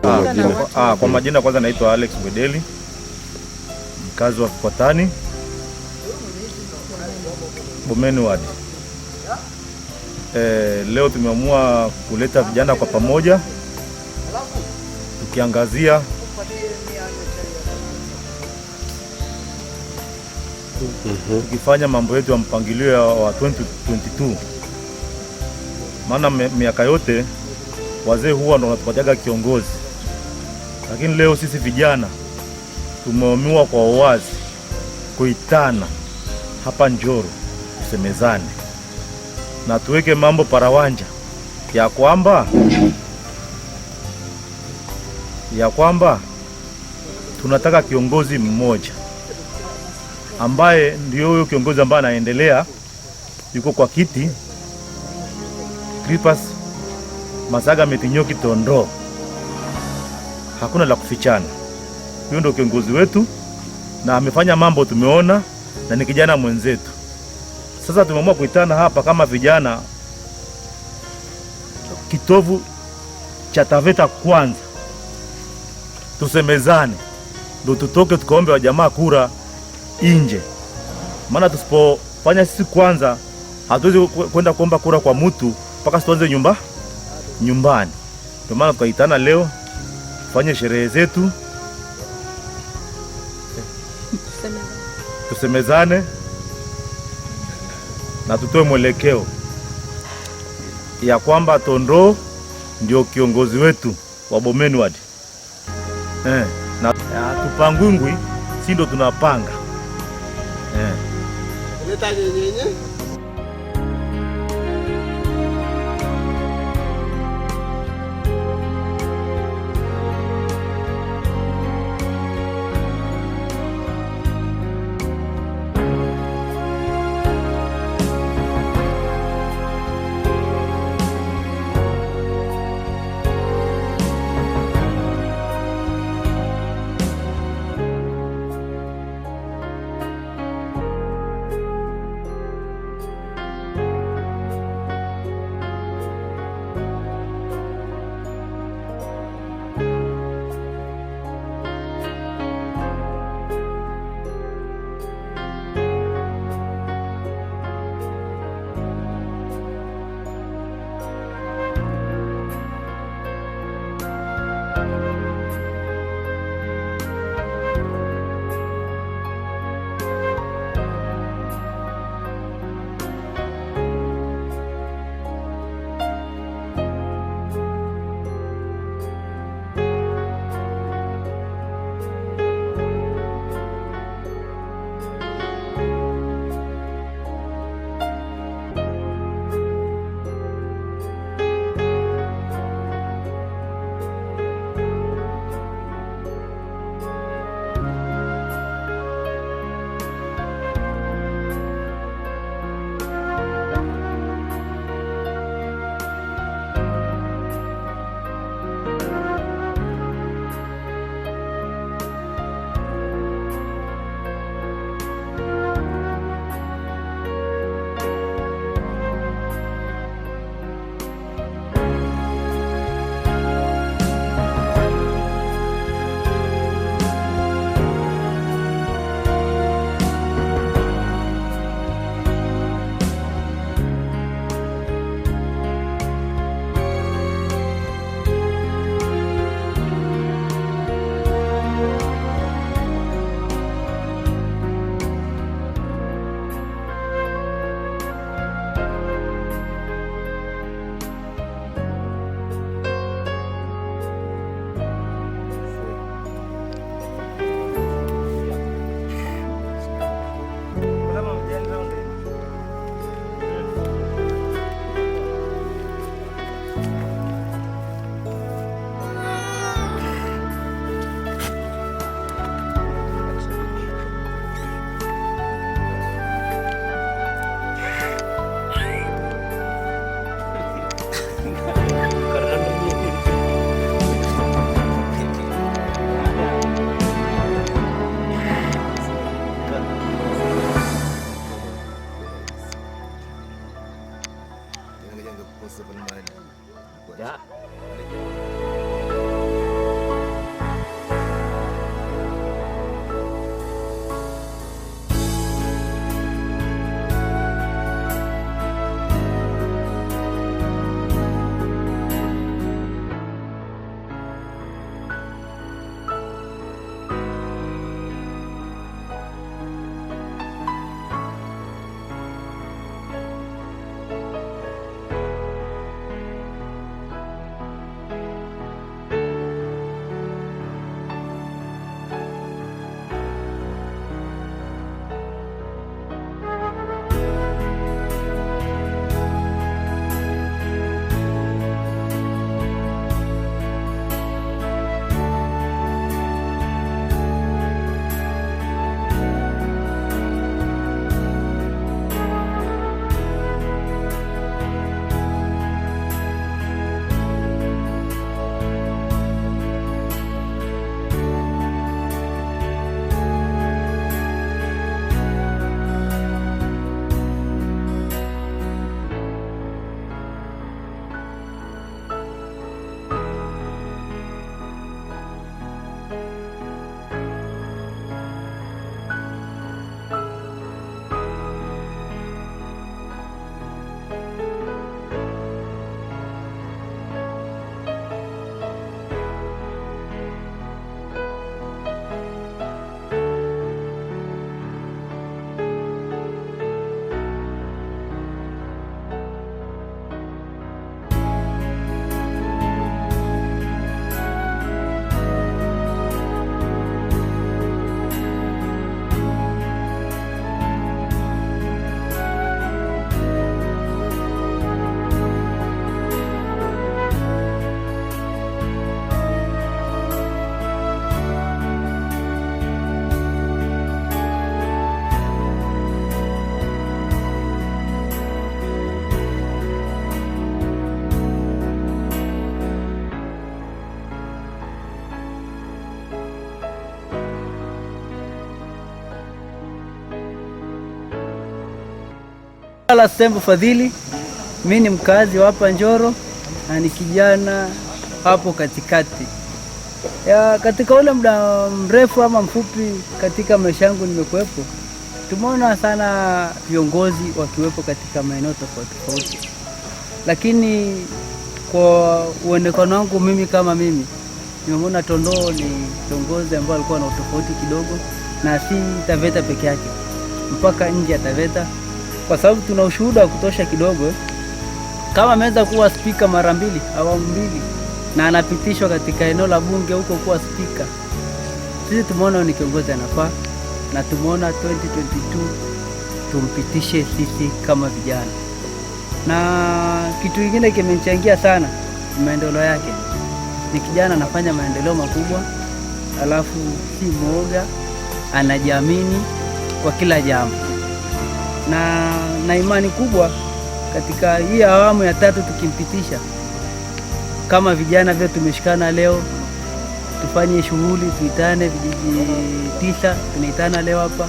Kwa majina kwanza naitwa Alex Mwedeli, mkazi wa Kikwatani, Bomeni Ward. Leo tumeamua kuleta vijana kwa pamoja tukiangazia tukifanya mambo yetu ya mpangilio wa 2022. Maana miaka yote wazee huwa ndo wanatupatiaga kiongozi, lakini leo sisi vijana tumeamua kwa uwazi kuitana hapa Njoro, tusemezane na tuweke mambo parawanja ya kwamba tunataka kiongozi mmoja ambaye ndio huyo kiongozi ambaye anaendelea yuko kwa kiti, Crispas Masaga Metinyoki Tondo. Hakuna la kufichana, huyo ndio kiongozi wetu na amefanya mambo tumeona, na ni kijana mwenzetu. Sasa tumeamua kuitana hapa kama vijana, kitovu cha Taveta kwanza, tusemezane ndio tutoke tukaombe wa jamaa kura nje. Maana tusipofanya sisi kwanza hatuwezi kwenda kuomba kura kwa mtu mpaka tuanze nyumbani. Ndio maana tukaitana leo tufanye sherehe zetu, tusemezane na tutoe mwelekeo ya kwamba Tondo ndio kiongozi wetu wa Bomeni Ward. Na tupangungwi si ndo tunapanga. La Sembo Fadhili, mimi ni mkazi wa hapa Njoro na ni kijana hapo katikati. Katika ule muda mrefu ama mfupi katika maisha yangu nimekuwepo, tumeona sana viongozi wakiwepo katika maeneo tofauti. Lakini kwa uonekano wangu mimi kama mimi, nimeona Tondoo ni kiongozi ambaye alikuwa na utofauti kidogo, na si Taveta peke yake, mpaka nje ya Taveta, kwa sababu tuna ushuhuda wa kutosha kidogo. Kama ameweza kuwa spika mara 2 awamu 2 na anapitishwa katika eneo la bunge huko kuwa spika, sisi tumeona ni kiongozi anafaa, na tumeona 2022 tumpitishe sisi kama vijana. Na kitu kingine kimenichangia sana maendeleo yake, ni kijana anafanya maendeleo makubwa, alafu si mwoga, anajiamini kwa kila jambo, na imani kubwa katika hii awamu ya 3 tukimpitisha kama vijana vile tumeshikana leo, tufanye shughuli, tuitane vijiji 9 tunaitana leo hapa,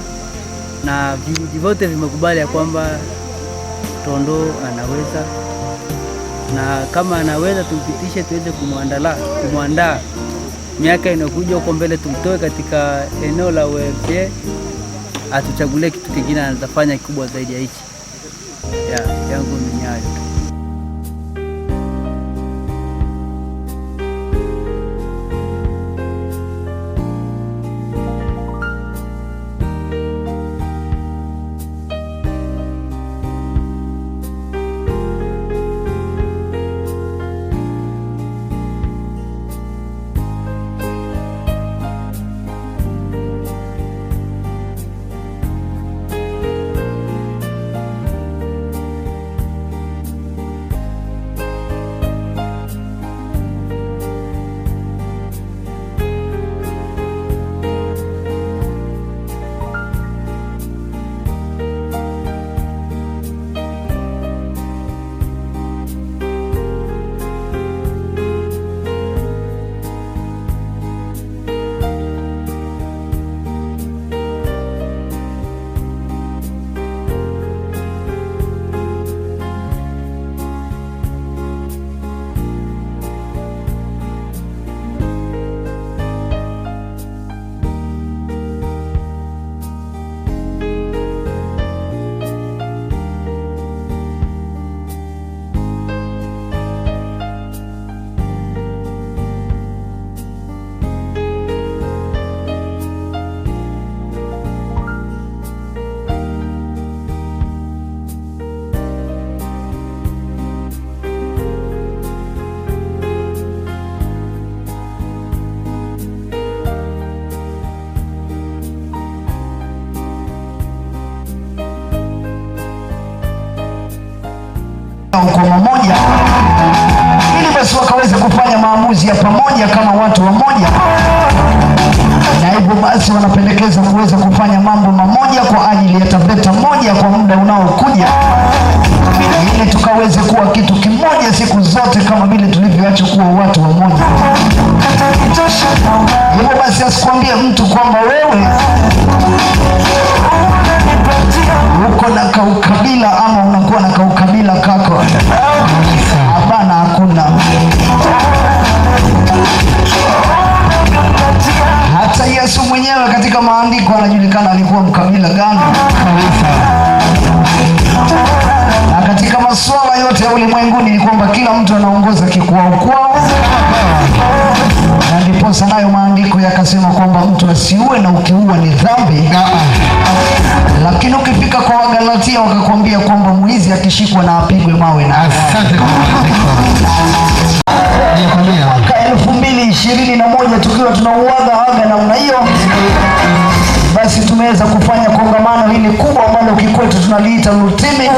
na vijiji vyote vimekubali ya kwamba Tondoo anaweza, na kama anaweza tumpitishe, tuweze kumwandaa miaka inayokuja huko mbele, tumtoe katika eneo la UMCA, atuchagulie kitu kingine anafanya kikubwa zaidi ya hichi. Yangu ni hayo. Mkono mmoja ili basi wakaweze kufanya maamuzi ya pamoja kama watu wamoja, na hivyo basi wanapendekeza kuweza kufanya mambo mamoja kwa ajili ya Taveta moja kwa muda unaokuja, ili tukaweze kuwa kitu kimoja siku zote kama vile tulivyoacha kuwa watu wamoja. Hivyo basi asikwambie mtu kwamba wewe uko na kaukabila ama unakuwa na kaukabila kako. Hapana, hakuna. Hata Yesu mwenyewe katika maandiko anajulikana alikuwa mkabila gani. Na katika masuala yote ya ulimwenguni ni kwamba kila mtu anaongoza kikwao kwao, na ndiposa nayo maandiko yakasema kwamba mtu asiue, na ukiua ni dhambi. Lakini ukifika kwa Wagalatia wakakwambia kwamba mwizi akishikwa na apigwe mawe. Na asante kwa mwaka 2021 tukiwa tunauaga aga namna hiyo, basi tumeweza kufanya kongamano hili kubwa ambalo kikwetu tunaliita Lutimi.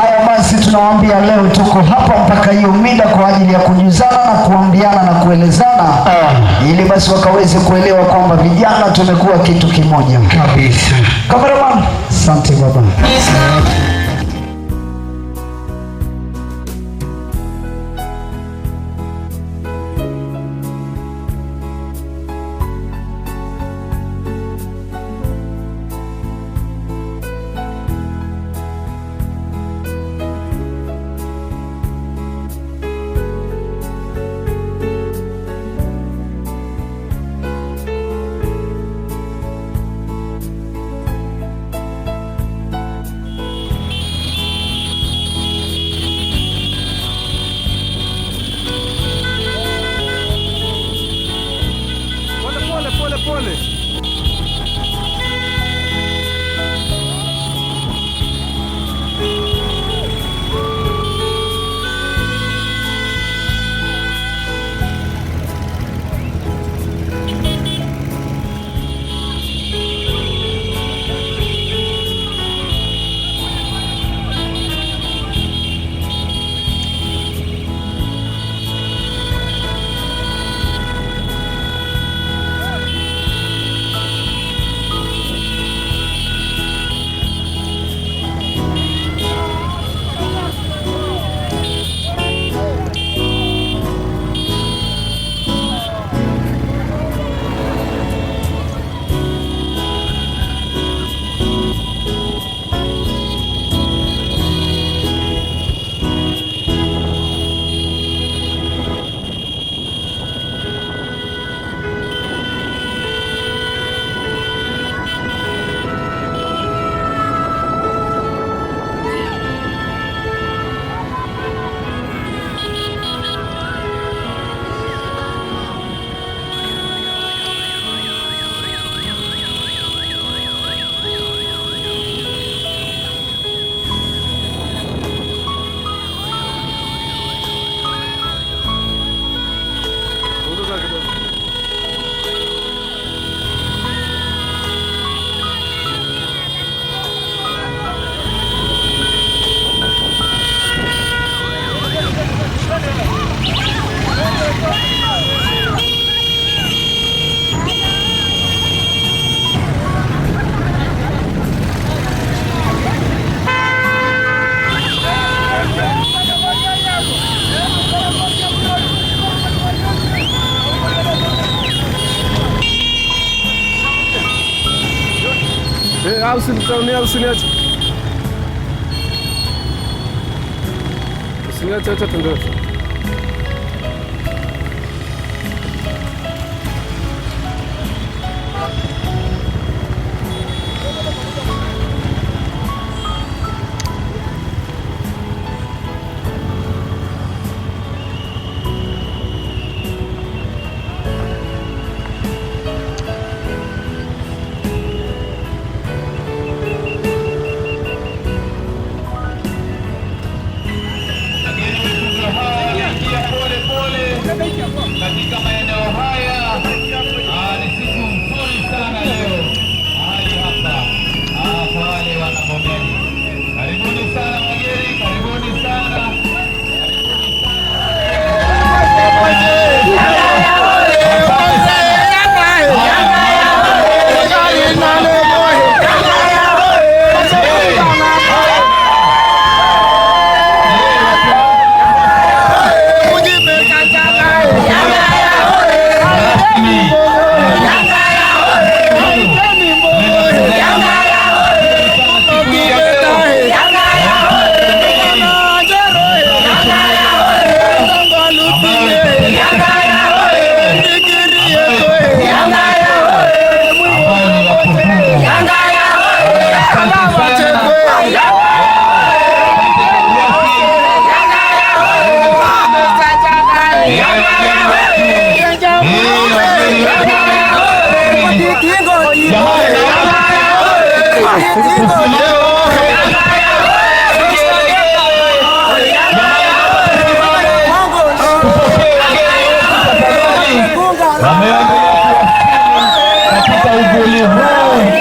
Haya basi tunawaambia leo tuko hapa mpaka hiyo mida kwa ajili ya kujuzana na kuambiana na kuelezana, ili basi wakaweze kuelewa kwamba vijana tumekuwa kitu kimoja kabisa. Kameraman, asante baba. Usiniache. Usiniache, acha tuendelee. Katika maeneo haya ni siku nzuri sana leo mahali hapa kwa wale wana Bomeni. Karibuni sana wageni, karibuni sana. Katika uvuli huu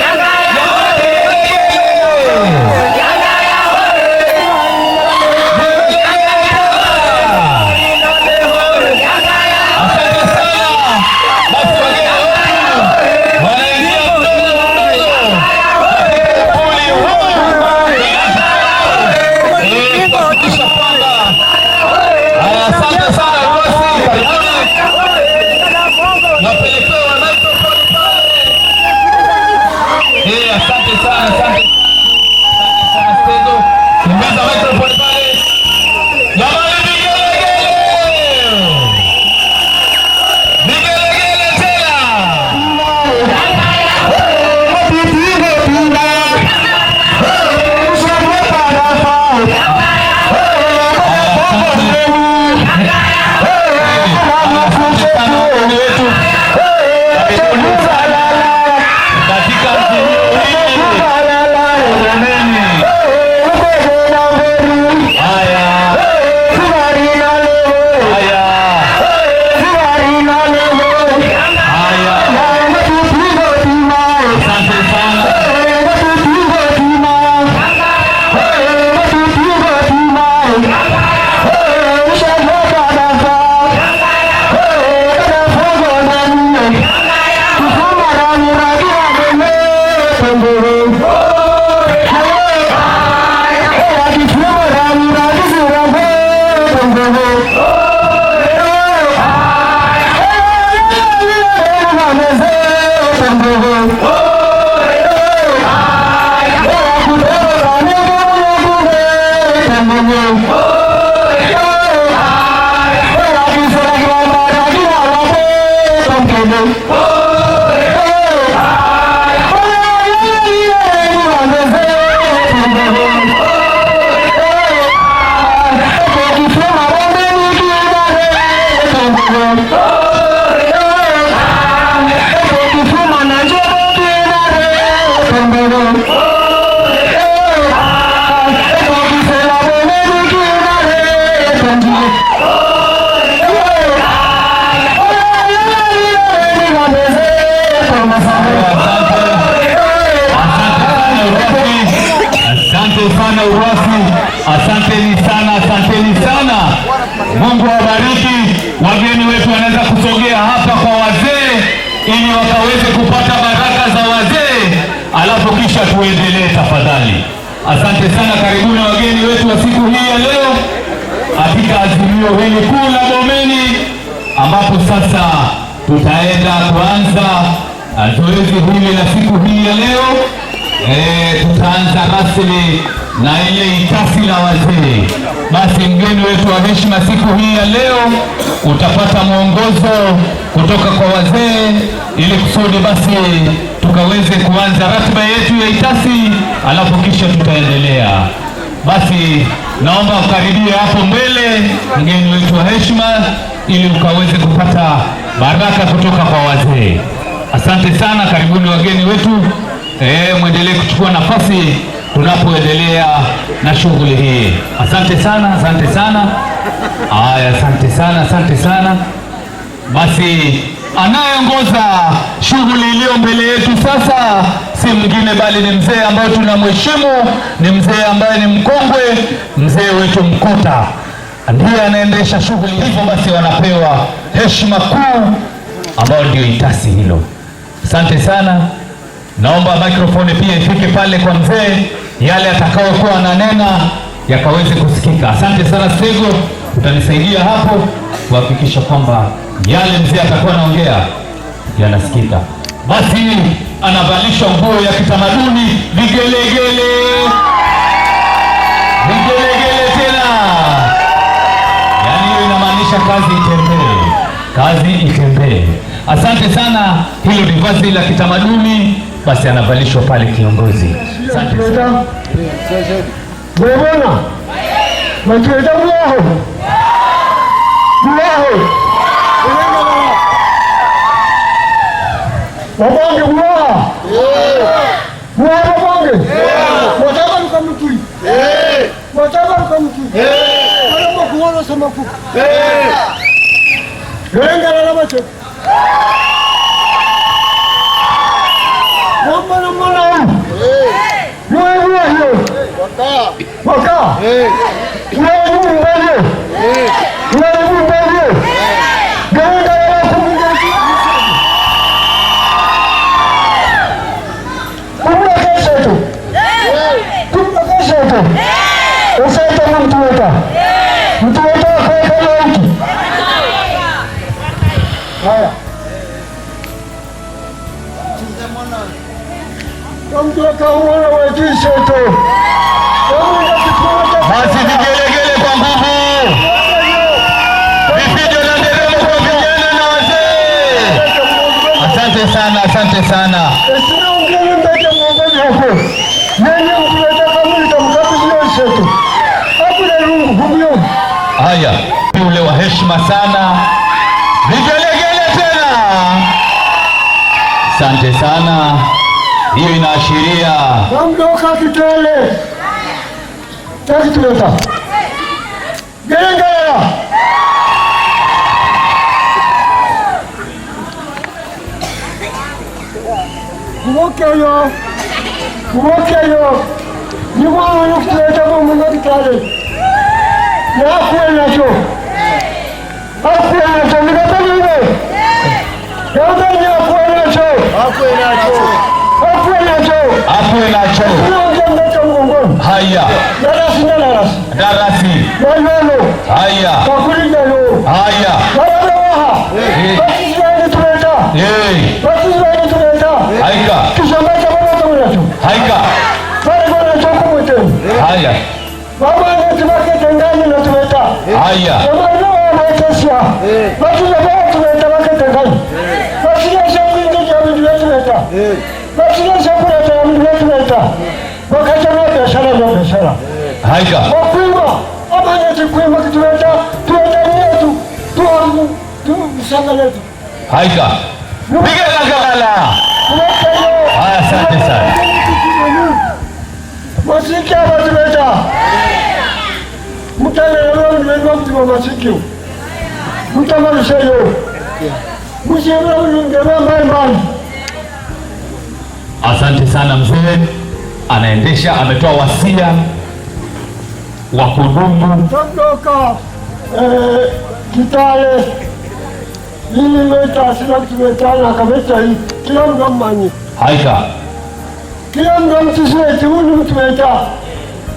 Asanteni sana. Mungu awabariki. Wageni wetu wanaweza kusogea hapa kwa wazee ili wakaweze kupata baraka za wazee, alafu kisha tuendelee tafadhali. Asante sana, karibuni wageni wetu wa siku hii ya leo katika azimio hili kuu la Bomeni, ambapo sasa tutaenda kuanza zoezi hili la siku hii ya leo tutaanza rasmi na ile itasi la wazee. Basi mgeni wetu wa heshima siku hii ya leo utapata mwongozo kutoka kwa wazee ili kusudi basi tukaweze kuanza ratiba yetu ya itasi, alafu kisha tutaendelea. Basi naomba ukaribie hapo mbele mgeni wetu wa heshima ili ukaweze kupata baraka kutoka kwa wazee. Asante sana, karibuni wageni wetu. Mwendelee kuchukua nafasi tunapoendelea na shughuli hii. Asante sana, asante sana. Haya, asante sana, asante sana. Basi anayeongoza shughuli iliyo mbele yetu sasa si mwingine bali ni mzee ambaye tunamheshimu, ni mzee ambaye ni mkongwe, mzee wetu Mkota ndiye anaendesha shughuli. Hivyo basi wanapewa heshima kuu ambayo ndio itasi hilo. Asante sana. Naomba microphone pia ifike pale kwa mzee, yale atakayokuwa ananena yakaweze kusikika. Asante sana Stego, utanisaidia hapo kuhakikisha kwamba yale mzee atakuwa anaongea yanasikika. Basi anavalishwa nguo ya kitamaduni, vigelegele, vigelegele tena. Yaani hiyo inamaanisha kazi itembee, kazi itembee. Asante sana, hilo ni vazi la kitamaduni. Basi anavalishwa pale kiongozi. Asante sana. Bwana, matueta mwaho. Mwaho. Wabange mwaho. Mwaho wabange. Wataka nukamutui. Wataka nukamutui. Wala mkuona samaku. Gerenga la macho. Mwana mwana hiyo waka unaibu mbele ganga ya kumungeti kumla kesho tu usaita mtu weta kwa wiki. Haya kamtoka uwana wajisho tu. Basi vigelegele kwa nguvu, vifijo na nderemo kwa vijana na wazee. Asante sana, asante sana. Esina ungeni mbeke mwongozi hapo. Nyenye mtuletaka mwita mkabili yoshetu. Hapo na rungu, hubiyo. Haya, ule wa heshima sana. Vigelegele tena. Asante sana. Hiyo inaashiria namdoka kitele takituleta gerengera kubokeyo nikwano yokutuleta bomunga kitale nakuwe nacho nikataliwe yambenye akuwe nacho afuwe nacho. Haya, darasi. Haya, haya. Haika. Haika. Haya. Haya. Haika. Wakwima, amanyeti kwima kituleta, tuleta yetu, tuwa yetu. Haika. Piga ngala. Haya, asante sana. Masiki hapa tuleta. Mutale leo ndio mtu wa masiki. Mtamalisha hiyo. Mshirika ngema mbali. Asante sana mzee. Anaendesha, ametoa wasia wa kudumu. Toka Kitale ili leta sina kutumetana kabisa hii. Kila mtu mmanyi. Haika. Kila mtu mtuwete huyu mtuweta.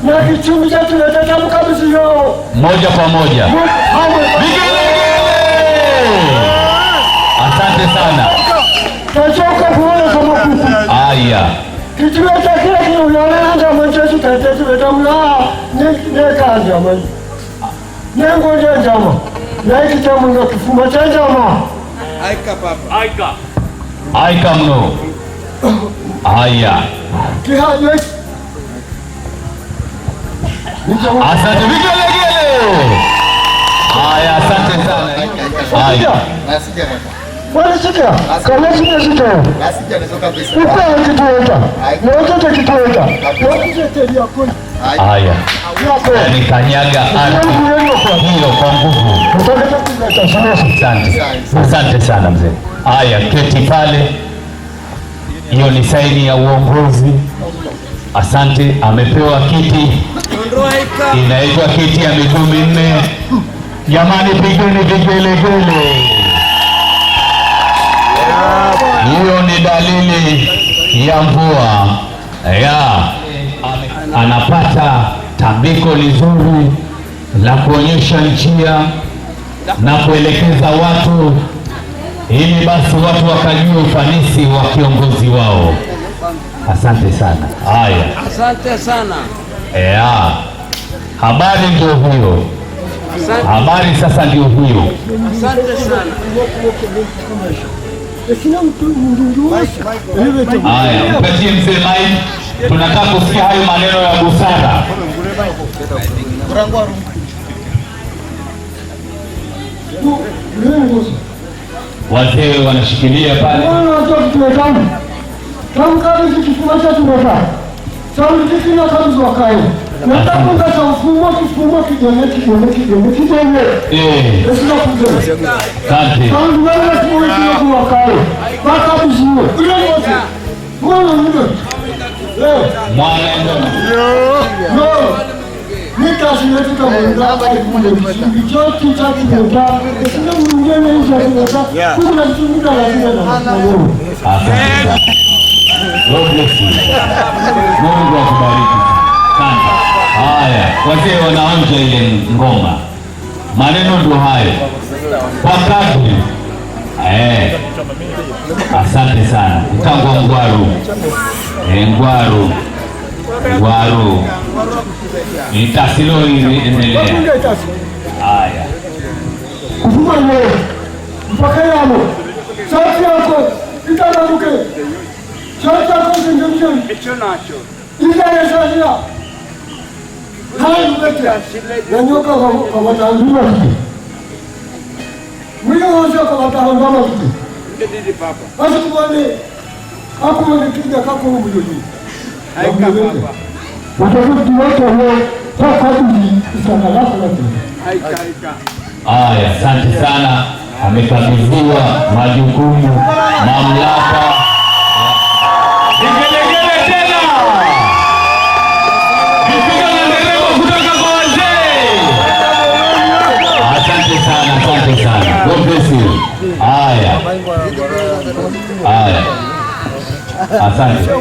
Na kichumi cha tuleta tamu kabisa hiyo. Moja kwa moja. Asante sana. Tachoka kuona kama kuku. Haya. Kituweta kile kinuliana mwenzetu tatatu wetamla ne kazi amani. Nengo ndio jama. Na hiki tamu ndio kifuma cha jama. Aika papa. Aika mno. Haya. Kihaje. Asante vigelegele. Haya, asante sana. Haya. Nasikia papa. Wala sikia. Kama sikia. Nasikia natoka pesa. Uko kituweta. Na wote kituweta. Wote telia kuni. Haya. Ni kanyaga ardhi hiyo kwa nguvu. Asante sana mzee. Haya, keti pale. Hiyo ni saini ya uongozi. Asante, amepewa kiti. Inaitwa kiti ya miguu minne. Jamani, pigeni vigelegele. Hiyo ni dalili ya mvua. Anapata tambiko lizuri la kuonyesha njia na kuelekeza watu, ili basi watu wakajua ufanisi wa kiongozi wao. Asante sana. Haya, Asante sana. Habari ndio huyo. Habari sasa ndio huyo. Asante sana. Haya, mpatie mzee Mai. Tunataka kusikia hayo maneno ya busara. Wazee wanashikilia pale. Mungu akubariki sana. Haya, wazee wanaonja ile ngoma. Maneno ndio hayo. Kwa kadri. Asante sana. Mtangwa Ngwaru. Ngwaru. Nitasilo endelea. Haya. Kufuma leo. Mpaka yamo. Sauti yako italamuke. Sauti yako zingemshe. Hicho nacho. Ila sasa. Hai mbete. Nanyoka kwa matandua hiki. Mwiyo hoja kwa matandua hiki. Ndidi papa. Basi kubane. Hapo nikipiga kako mjoni. Aika papa. Watakuti wote wao kwa kadri isangalako wote. Aika. Haya, asante sana. Amekabidhiwa majukumu, mamlaka. Vigelegele tena. Vipiga na nderemo kutoka kwa wazee. Asante sana. God bless you. Haya. Asante.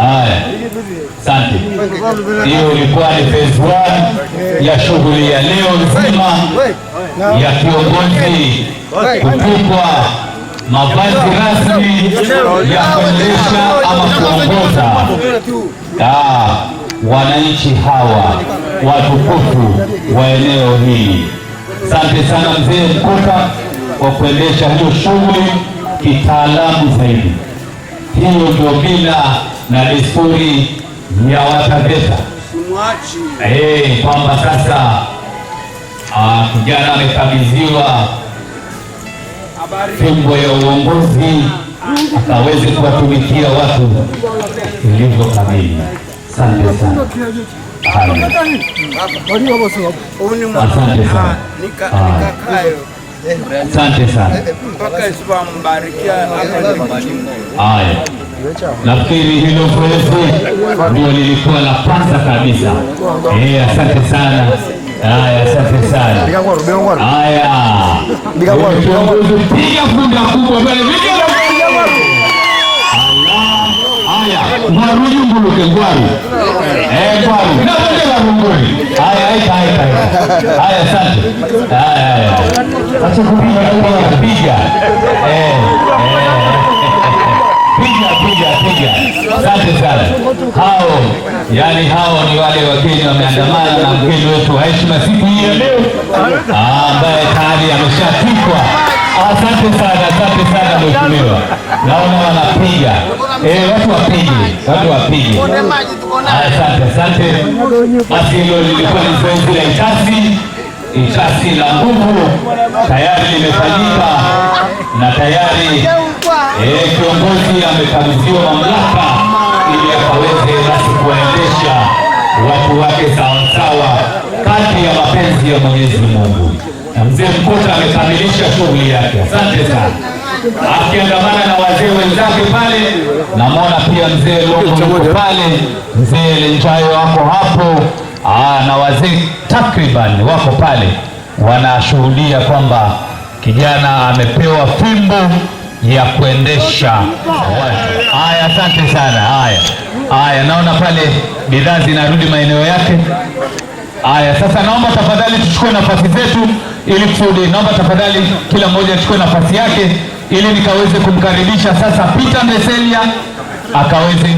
Haya. Asante. Hiyo ilikuwa ni phase 1 ya shughuli ya leo nzima ya kiongozi kuvikwa mavazi rasmi ya kuendesha ama kuongoza wananchi hawa watukufu wa eneo hili. Asante sana mzee Mkuta kwa kuendesha hiyo shughuli kitaalamu zaidi. Hiyo ndio mila na desturi ya Wataveta. Kwamba sasa kijana amekabidhiwa fimbo ya uongozi akaweze kuwatumikia watu ilivyo kamili. Asante sana. Asante sana. Asante sana. Haya, nafikiri hilo zoezi ndio lilikuwa la kwanza kabisa. Asante sana. Haya, asante sana. Haya, kiongozi piga funda kubwa pale. Haya, Ngwaru mbuluke Ngwaru. Ngwaru. Na wale wa Runguri. Haya. Haya, asante. Haya. Acha kupiga. Piga. Asante sana. Hao ni wale wageni wameandamana na mgeni wetu wa heshima siku hii ya leo ambaye tayari ameshatikwa. Asante sana mheshimiwa. Naona wanapiga. Watu wapige. Asante. Basi hilo lilikuwa ni zoezi la itasi la nguvu tayari limefanyika na tayari kiongozi amekabidhiwa mamlaka ili akaweze basi kuwaendesha watu wake sawasawa kati ya mapenzi ya Mwenyezi Mungu. Na mzee Mkota amekamilisha shughuli yake. Asante sana. Akiandamana na wazee wenzake pale, namwona pia mzee Longo pale, mzee Lenjayo wako hapo, na wazee takriban wako pale wanashuhudia kwamba kijana amepewa fimbo ya kuendesha watu. Haya, asante sana. Haya, naona pale bidhaa zinarudi maeneo yake. Haya, sasa naomba tafadhali tuchukue nafasi zetu ili kusudi, naomba tafadhali kila mmoja achukue nafasi yake ili nikaweze kumkaribisha sasa Peter Meselia akaweze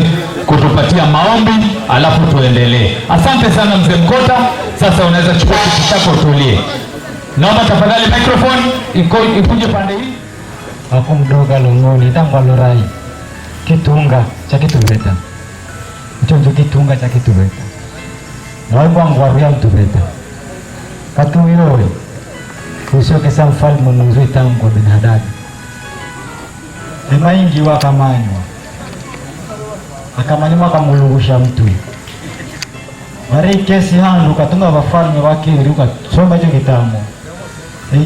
kutupatia maombi alafu tuendelee. Asante sana mzee Mkota. Sasa unaweza chukua kiti chako utulie. Naomba tafadhali microphone ikuje pande hii. Ako mdoga Longoni tangwa lorai kitunga cha kitubeta mchonjo kitunga cha kitubeta naomba ngwaruya mtubeta katuirowe usioke sa mfalme mzee tangu bin Hadad emaingi wakamanywa akamanywa akamulungusha mtu mari kesi handu katunga wafalme wakiri ukasomba hicho kitamu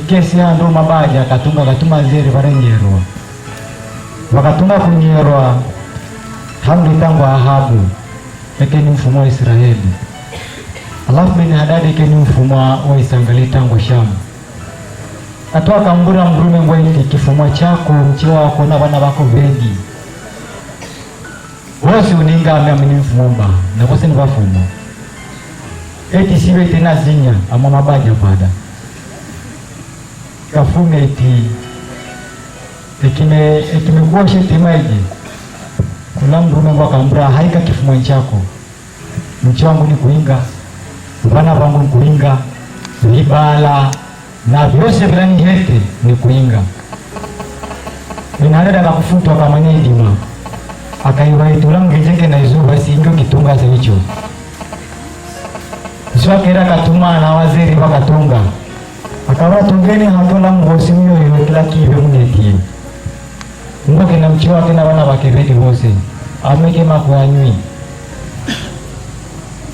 kesi handu mabaja katuma zeri varengerwa wakatunga kunyerwa handu tangu Ahabu ekeni mfumo wa Israeli alafu bin Hadad ekeni mfumo wa Isangali tangu Shamu atoa kambura mrume ngwaiti kifumo chako mchiwa wako na wana wako vengi wose uninga ameamini mfumomba na kose ni wafumo eti siwe tena zinya ama mabaja pada kafume eti ekimekuwa shetima iji kula mrume ngwa kambura haika kifumo chako mchiwa wangu ni kuinga wana wangu ni kuinga libala na vyose vilani hete ni kuinga binadada kakufutwa kama nyedima akaiwaitula ngejenge na izuba singo kitunga za hicho swakera katuma na waziri wakatunga akawa tungeni handola mgosi myo kila kibe mnetie mboke na mchiwa tena wana wakebeti wose ameke makwanywi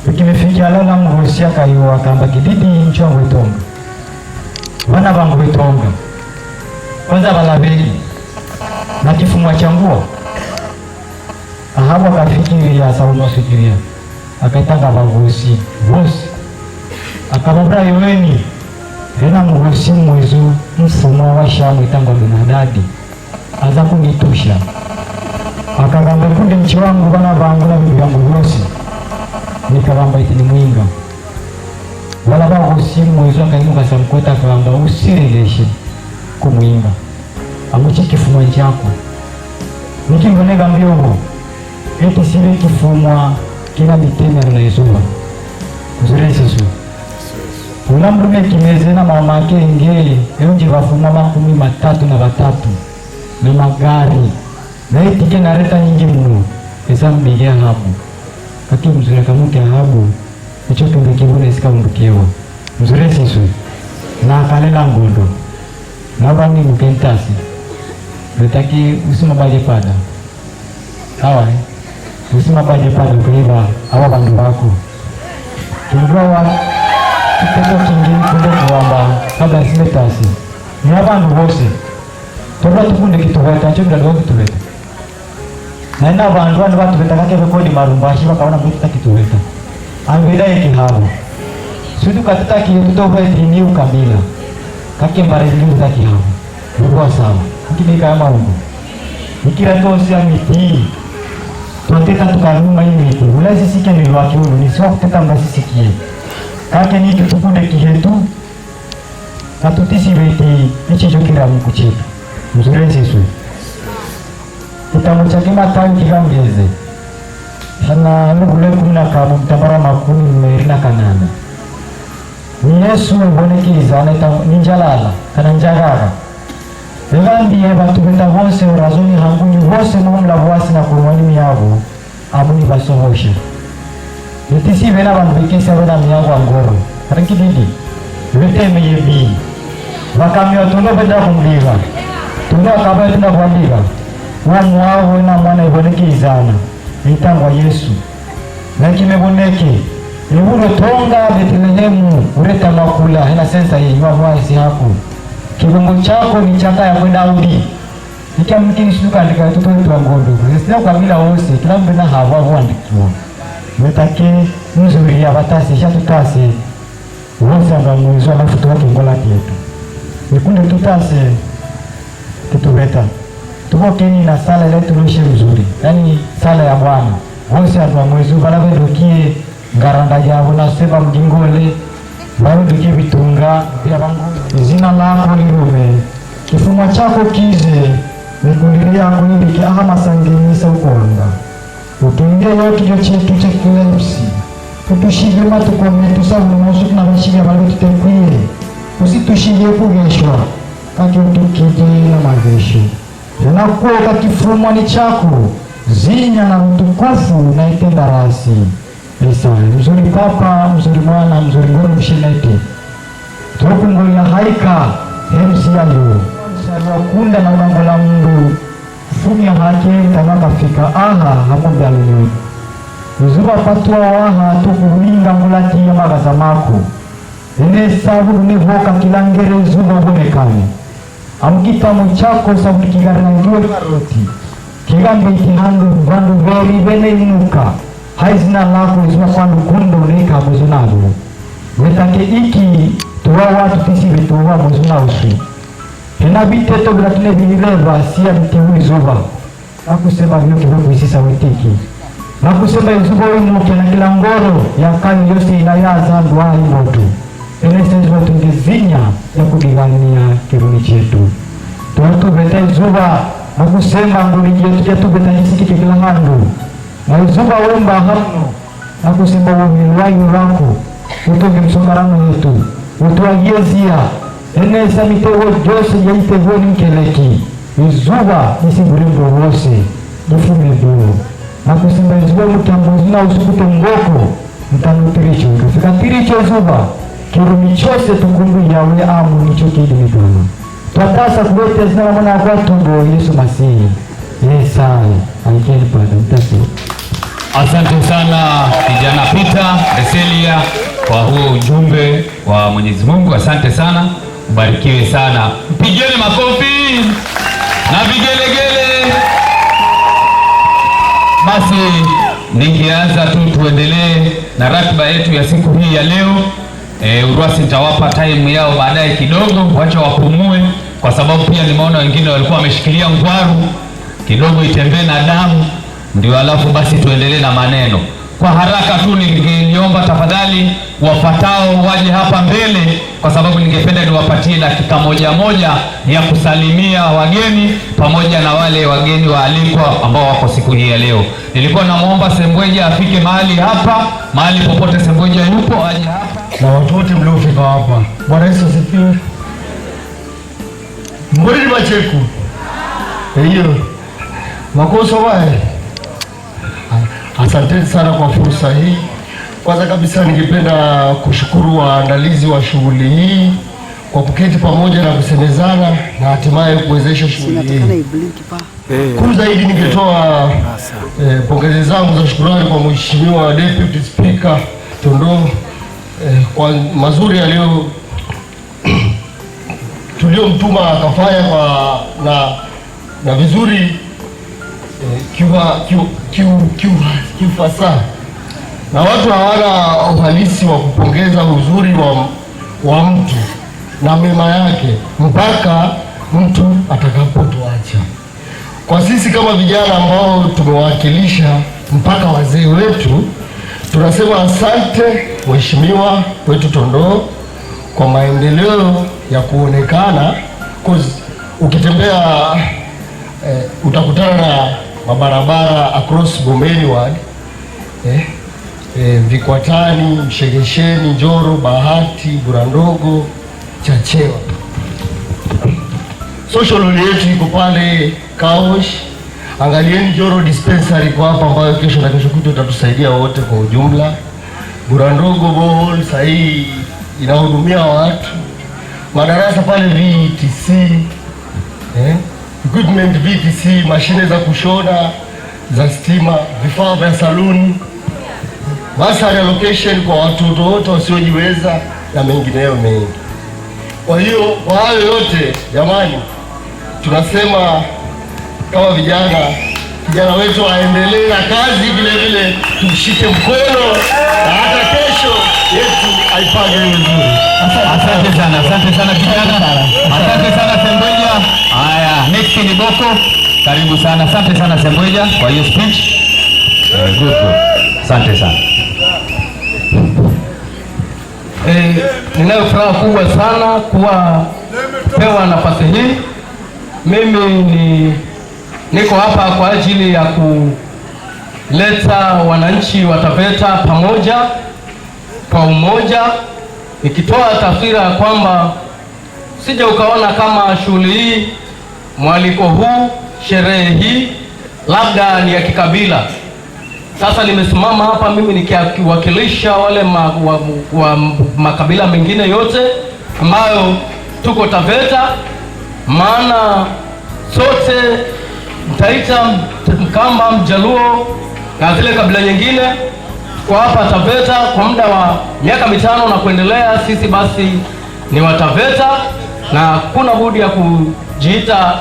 ukimefika lala mgosi akaiwa kamba kididi mchongo itonga wana bangu vitonga kwanza balabeli na kifumwa cha nguo Ahabu akafikiria Saulo fikiria akaitanga bagusi bosi akababra yoweni tena mgosi mwezo mfumo wa Shamu itangwa bin Hadad aza kunitusha akagamba kundi mchi wangu bana bangu na bibi yangu bosi nikabamba itini mwinga wala bagusi mwezo akaimuka Samkota akabamba usiregeshe kumwinga amuchi kifumo chako nikimgonega mbiongo eti sibe kifumwa kila miteme na Yesuwa kuzure Yesu ula mrume kimeze na mama yake ngeli yonje wafumwa 33 na magari na eti na reta nyingi mno esa mbigia Ahabu kati mzure kamuke Ahabu icho tumbekibune sika mbukewa mzure Yesu na akalela ngondo na bangi mkentasi betaki usima baje pada sawa usima baje pada kuiba hawa bandu wako kingawa kitendo kingine kunde kuamba kabla simetasi ni abantu bose toba tukunde kitoweta cyo ndalo kitoweta naenda abantu batu betakake rekodi marumbashi bakaona mbita kitoweta angela ikihabo sudu kataki mtoba ni ukabila kake mbarezi za kihabo kwa sawa kile kama huko ikira tosi amiti tuteta tukanuma hivi ulazi sike ni watu ni sio kuteta mbasisikie kake ni tutukunde kihetu atutisi beti ichi jokira mkuchetu mzuri Yesu kitabu cha Mathayo kikangeze hana ngule 10 mtambara makumi merina kanana ni Yesu mbonekeza anaita ninjalala kana njagara Evandiye batu benda bose urazuni hanguni bose mwamla bwasi na kurwani yabo abuni basohosha Nitisi bena bantu bikisa bena miyango angoro Haranki didi Vete meyebi Wakami watundo benda kumbiga Tundo akaba tunda kumbiga Wamu wawo na mwana iboneki izana Itangwa Yesu Nanki meboneki Iwuro tonga Betlehemu ureta makula Hena sensa hii Wawa isi haku Kibungo chako ni chaka ya kwenda Daudi Nikia mkini suka andika tuto itu wangondo Sina kwa bila ose Kila mbena hawa wandikiwa Metake mzuri ya batasi Isha tutase Uweza nga mwezo na futu waki ngola kietu Nikunde tutase Kitubeta Tuko kini na sala ile tulushe mzuri Yani sala ya Bwana Uweza nga mwezo Balave dukie Ngaranda jabu na seba mjingole Baru dukie vitunga Zina lako lirume Kifuma chako kize Nikundiri yangu niliki ahama sanginisa ukonda Utuingia yote jo chetu cha kilemsi Utushige matukome tusabu mwosuku na mashige malu tutemkuye Usitushige kugeshwa Kaki utukije na magesho Tunakuwa kakifumwa ni chako Zinya na mtukufu na itenda rasi Isa mzuri papa, mzuri mwana, mzuri ngono mshinete Tukungolia haika Hemsi yayo Wakunda na unangola mndu Fumi ya hake tamaka fika aha hakumbi alini Uzuba patua waha tukuringa ngulati ya magaza mako Ene sabu univoka kilangere zuba ubonekane Amkita mchako sabu kigarangiwe karoti Kigambe itihandu vandu veri vene inuka Haizina lako izuma kwandu kundo neka mwezunalu Wetake iki tuwa watu tisi vetuwa mwezuna usu Hena biteto gratine vinileva siya mtihu izuba Nakusema vyo kivoku isisa wetiki Nakusema izuba uimuke na kila ngoro ya kani yosi inayaza nduwa imotu Enesenzi watu ngezinya ya kudigania kiruni chetu Tuwatu beta izuba Nakusema nguli yetu yetu beta nisiki kikila handu Na izuba umba hamno Nakusema umiluwayu rangu Utoge msongarano yetu Utuagie zia Enesa mitewo jose ya itewo ni mkeleki Izuba nisi bulimbo wose Nifume duo Nakusema izuba mutambuzina usukute ngoko Mtanutiricho Kafika tiricho izuba Kirumi chose tukungu yawe amu nicho kidi midono Twatasa kuwete zina mwana kwa tumbo Yesu Masihi Yesai Aikeli pada mtasi Asante sana kijana Peter Reselia kwa huo ujumbe wa Mwenyezi Mungu. Asante sana, ubarikiwe sana. Mpigeni makofi na vigelegele. Basi ningeanza tu tuendelee na ratiba yetu ya siku hii ya leo. Urwasi nitawapa time yao baadaye kidogo, wacha wapumue kwa sababu pia nimeona wengine walikuwa wameshikilia ngwaru kidogo itembee na damu. Ndio alafu basi tuendelee na maneno. Kwa haraka tu ningeniomba tafadhali wafatao waje hapa mbele kwa sababu ningependa niwapatie dakika moja ya kusalimia wageni pamoja na wale wageni waalikwa ambao wako siku hii ya leo. Nilikuwa namuomba Sembweja afike mahali popote Sembweja yupo aje hapa. Na watu wote mliofika hapa. Bwana Yesu asifiwe. Mbona macheku? Hiyo. Makosa wae. Asante sana kwa fursa hii. Kwanza kabisa ningependa kushukuru waandalizi wa shughuli hii kwa kuketi pamoja na kusemezana na hatimaye kuwezesha shughuli hii. Kuu zaidi ningetoa pongezi zangu za shukrani kwa Mheshimiwa Deputy Speaker Tondo kwa mazuri tuliomtuma akafanya na vizuri kiufasaha na watu hawana uhalisi wa kupongeza uzuri wa mtu na mema yake mpaka mtu atakapotuacha. Kwa sisi kama vijana ambao tumewakilisha mpaka wazee wetu, tunasema asante Mheshimiwa wetu Tondo kwa maendeleo ya kuonekana. Ukitembea utakutana na mabarabara across Bombeni ward, Vikwatani, Mshegesheni, Njoro, Bahati, Burandogo, Chachewa. Social hall yetu iko pale Kaosh. Angalieni Njoro dispensary kwa hapa, ambayo kesho na kesho kutwa itatusaidia wote kwa ujumla. Burandogo bohol sahii inahudumia watu. Madarasa pale VTC, equipment VTC, mashine za kushona za stima, vifaa vya saluni, bursary allocation kwa watoto wote wasiojiweza na mengineyo mengi. Kwa hiyo kwa hayo yote jamani, tunasema kama kijana wetu aendelee na kazi, vile vile tumshike mkono na hata kesho yetu aipange vizuri. Asante sana kijana. Asante sana Sembweja. Haya, next ni Boko. Karibu sana. Asante sana Sembweja kwa hiyo speech. Good. Asante sana. Ninayo furaha kubwa sana kupewa nafasi hii. Mimi niko hapa kwa ajili ya kuleta wananchi wa Taveta pamoja kwa umoja, nikitoa taswira ya kwamba sije ukaona kama shughuli hii, mwaliko huu, sherehe hii labda ni ya kikabila. Sasa nimesimama hapa mimi nikiwakilisha wale makabila mengine yote ambayo tuko Taveta, maana sote Mtaita, Mkamba, Mjaluo na zile kabila nyingine kwa hapa Taveta kwa muda wa miaka 5 na kuendelea. Sisi basi ni wa Taveta na kuna budi ya kujiita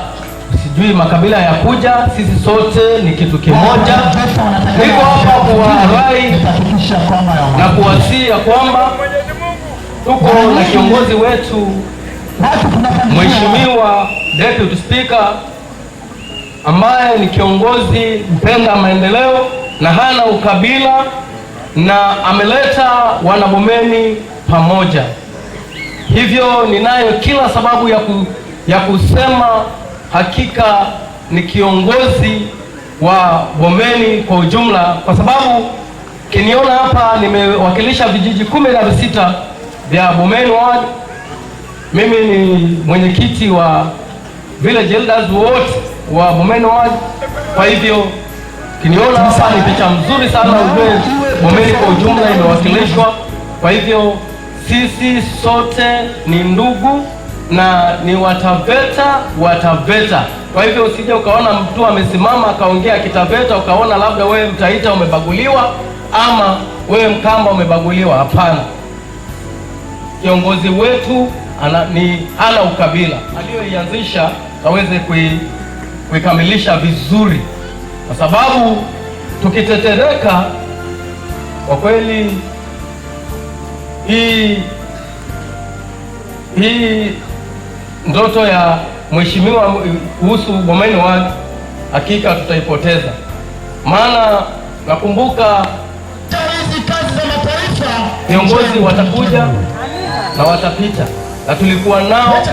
sijui makabila ya kuja, sisi sote ni kitu kimoja. Niko hapa kuwarai na kuwasia kwamba tuko na kiongozi wetu Mheshimiwa Deputy Speaker ambaye ni kiongozi mpenda maendeleo na hana ukabila, na ameleta wanabomeni pamoja. Hivyo ninayo kila sababu ya kusema hakika ni kiongozi wa Bombeni kwa ujumla, kwa sababu kiniona hapa nimewakilisha vijiji 16 vya Bombeni ward. Mimi ni mwenyekiti wa village elders wote wa Bombeni ward. Kwa hivyo kiniona hapa ni picha mzuri sana, Bombeni kwa ujumla imewakilishwa. Kwa hivyo sisi sote ni ndugu na ni Wataveta. Kwa hivyo usije ukaona mtu amesimama akaongea Kitaveta ukaona labda wewe Mtaita umebaguliwa ama wewe Mkamba umebaguliwa. Hapana, kiongozi wetu ana ukabila, aliyoianzisha aweze kuikamilisha vizuri, kwa sababu tukitetereka kwa kweli hii ndoto ya mheshimiwa kuhusu Bombeni ward hakika tutaipoteza. Maana nakumbuka viongozi watakuja na watapita, na tulikuwa nao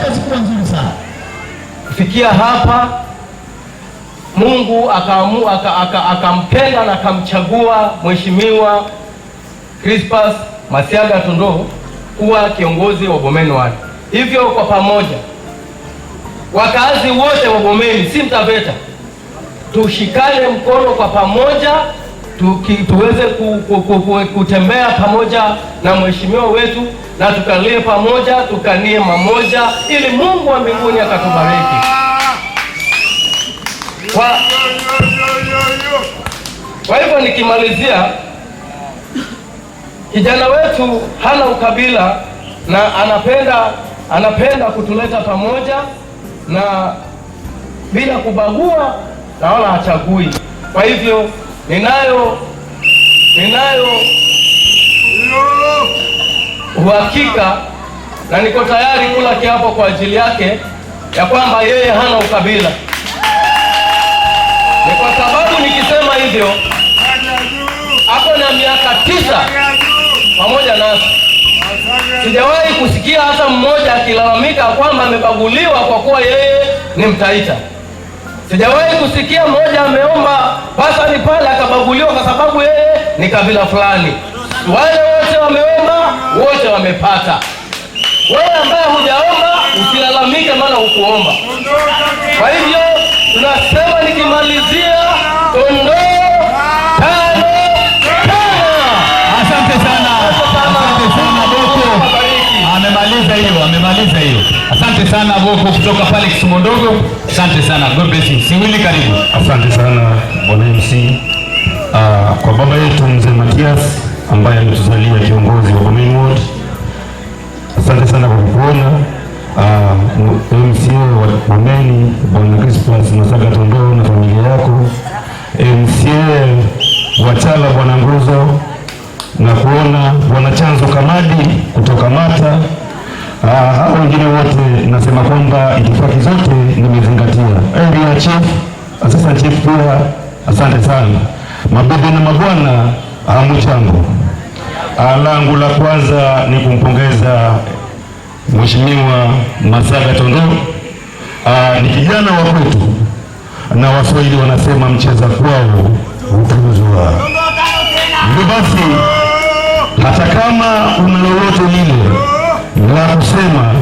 kufikia hapa. Mungu akampenda na akamchagua Mheshimiwa Crispas Masiaga Tundoo kuwa kiongozi wa Bombeni ward. Hivyo kwa pamoja wakazi wote wa Bombeni, si Mtaveta, tushikane mkono kwa pamoja, tuweze kutembea pamoja na mheshimiwa wetu, na tukalie pamoja, tukanie mamoja, ili Mungu wa mbinguni akatubariki. Kwa hivyo nikimalizia, kijana wetu hana ukabila na anapenda kutuleta pamoja na bila kubagua na wala hachagui. Kwa hivyo ninayo uhakika na niko tayari kula kiapo kwa ajili yake ya kwamba yeye hana ukabila. Ni kwa sababu nikisema hivyo, hapo na miaka 9 pamoja nasi sijawahi kusikia hata mmoja akilalamika kwamba amebaguliwa kwa kuwa yeye ni Mtaita. Sijawahi kusikia mmoja ameomba pasani pale akabaguliwa kwa sababu yeye ni kabila fulani. Wale wote wameomba, wote wamepata. Wewe ambaye hujaomba usilalamike maana hukuomba. Kwa hivyo tunasema nikimalizia Tondoo 5-5. Asante sana Boko. Amemaliza hiyo. Asante sana Boko kutoka pale Kisumu Ndogo. Asante sana. God bless you. Siwili karibu. Asante sana Bwana MC. Kwa baba yetu Mzee Matias ambaye ametuzalia kiongozi wa Bomeni Ward. Asante sana kwa kuona MCA wa Bomeni Bwana Crispus Masaga Tondoo na familia yako, MCA wa Chala Bwana Nguzo, na kuona Bwana Chanzo Kamadi kutoka Mata. Hao wengine wote nasema kwamba itifaki zote nimezingatia. Area Chief, Assistant Chief pia asante sana. Mabibi na mabwana, hamujambo. Langu la kwanza ni kumpongeza Mheshimiwa Masaga Tondoo. Ni kijana wa kwetu na Waswahili wanasema mcheza kwao hutuzwa. Ndio basi, hata kama una lolote lile la kusema,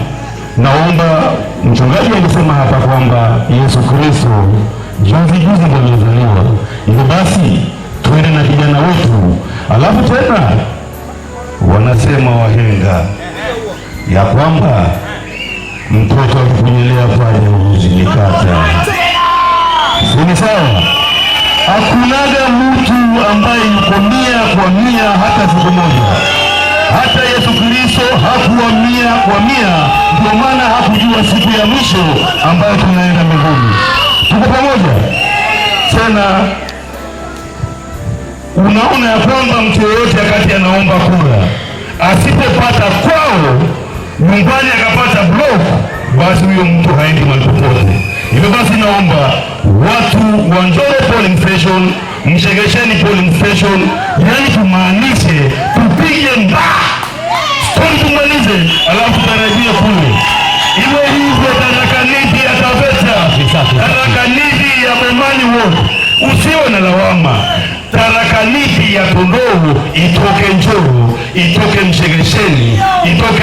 naomba, mchungaji alisema hapa kwamba Yesu Kristo juzi ndio alizaliwa. Ndio basi tuende na kijana wetu. Alafu tena wanasema wahenga ya kwamba mtoto akikunyelia pale uzilikata. Sini sawa? Hakunaga mtu ambaye yuko 100% hata siku moja. Hata Yesu Kristo hakuwa 100%, ndio maana hakujua siku ya mwisho ambayo tunaenda mbinguni. Tuko pamoja? Tena unaona ya kwamba mtu yoyote akati anaomba kura asipopata kwao nyumbani akapata block, basi huyo mtu haendi mahali popote. Hivyo basi naomba watu wa Njoro polling station, Mshegesheni polling station, yani tumaanishe tupige stori tumalize, alafu tarajia kule. Iwe hivyo Tarakaniti ya Taveta, Tarakaniti ya Bomani Ward, usiwe na lawama. Tarakaniti ya Tondoo itoke Njoro, itoke Mshegesheni, itoke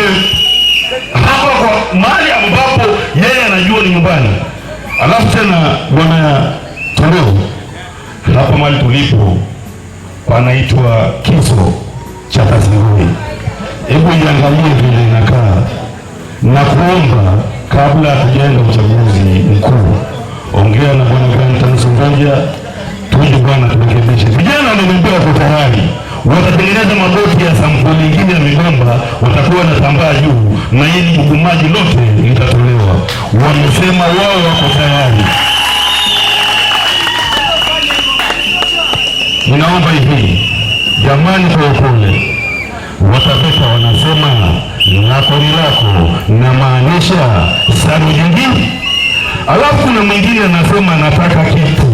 hapa kwa mahali ambapo yeye anajua ni nyumbani. Alafu tena Bwana Tondoo, hapa mahali tulipo panaitwa Kiso cha Kazingui. Hebu iangalie vile inakaa, na kuomba kabla hatujaenda uchaguzi mkuu, ongea na Bwana Grantan Songoja tuje bwana turekebishe. Vijana wameniambia wako tayari, watatengeneza maboti ya sampuli nyingine ya migomba, watakuwa na tambaa juu na hili gugumaji lote litatolewa. Wamesema wao wako tayari. Ninaomba hivi jamani, kwa upole, Wataveta wanasema lako ni lako, na maanisha saru jingi. Alafu kuna mwingine anasema nataka kitu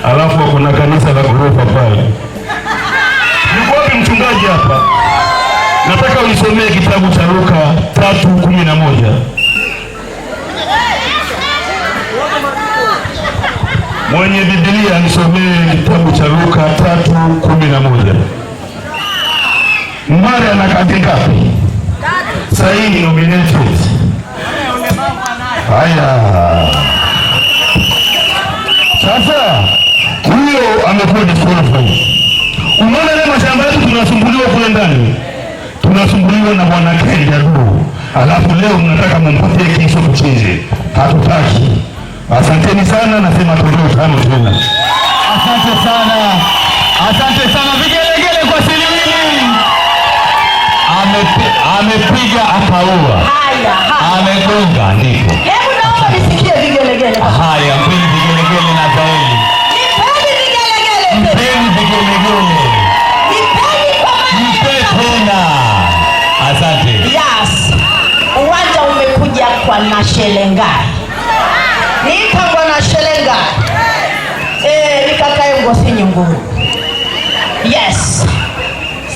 alafu kuna kanisa la ghorofa pale. Yuko wapi mchungaji hapa? Nataka unisomee kitabu cha Luka 3:11. Mwenye Biblia nisomee kitabu cha Luka 3:11. Mara anakati ngapi? Sahihi nominated. Haya. Sasa huyo amekuwa disqualified. Unaona leo mashamba yetu tunasumbuliwa kule ndani. Tunasumbuliwa na Bwana Kenya Jadu. Alafu leo mnataka mumpatie Kiso kuchinje. Hatutaki. Asanteni sana, nasema Tondoo 5 tena. Asante sana. Asante sana, vigelegele kwa Silwini. Amepiga akaua. Amegonga ndipo. Hebu naomba nisikie vigelegele. Haya, mpeni vigelegele na zaidi. Nipeni vigelegele. Mpeni vigelegele. Nipeni kwa maana. Mpe tena. Asante. Yes. Uwanja umekuja kwa Nashelengai. Nipa kwa Nashelengai. Nikakae Ngosinyi Nguru. Yes.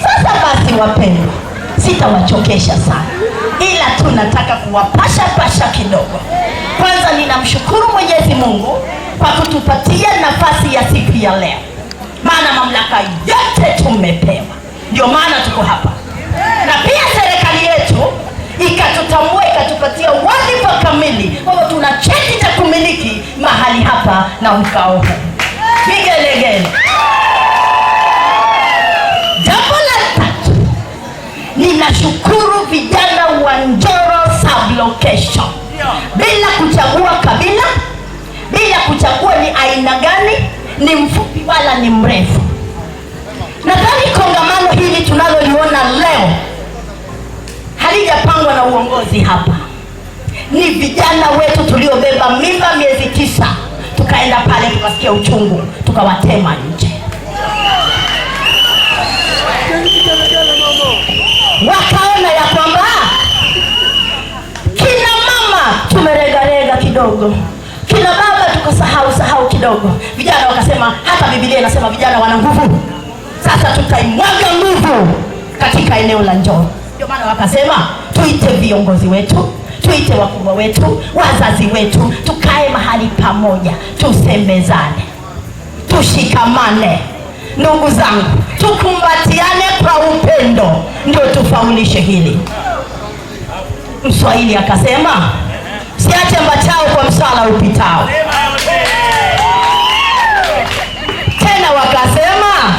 Sasa basi wapendwa, sitawachokesha sana, ila tu nataka kuwapasha pasha kidogo. Kwanza ninamshukuru Mwenyezi Mungu kwa kutupatia nafasi ya siku ya leo, maana mamlaka yote tumepewa, ndio maana tuko hapa. Na pia serikali yetu ikatutambua, ikatupatia wadhifa kamili kwamba tuna cheti cha kumiliki mahali hapa na mkao huu. Vigelegele. Jambo la tatu, ninashukuru vijana wa Njoro Sub-Location, bila kuchagua kabila, bila kuchagua ni aina gani, ni mfupi wala ni mrefu. Nadhani kongamano hili tunaloliona leo halijapangwa na uongozi hapa. Ni vijana wetu tuliobeba mimba miezi 9, tukaenda pale tukasikia uchungu, tukawatema nje. Wakaona ya kwamba kina mama tumeregarega kidogo, kina baba tukasahau kidogo. Vijana wakasema, hata Biblia inasema vijana wana nguvu. Sasa tutaimwaga nguvu katika eneo la Njoro. Ndio maana wakasema tuite viongozi wetu, tuite wakubwa wetu, wazazi wetu, tukae mahali pamoja, tusemezane, tushikamane. Ndugu zangu, tukumbatiane kwa upendo, ndio tufaulishe hili. Mswahili akasema, siache mbachao kwa msala upitao. Tena wakasema,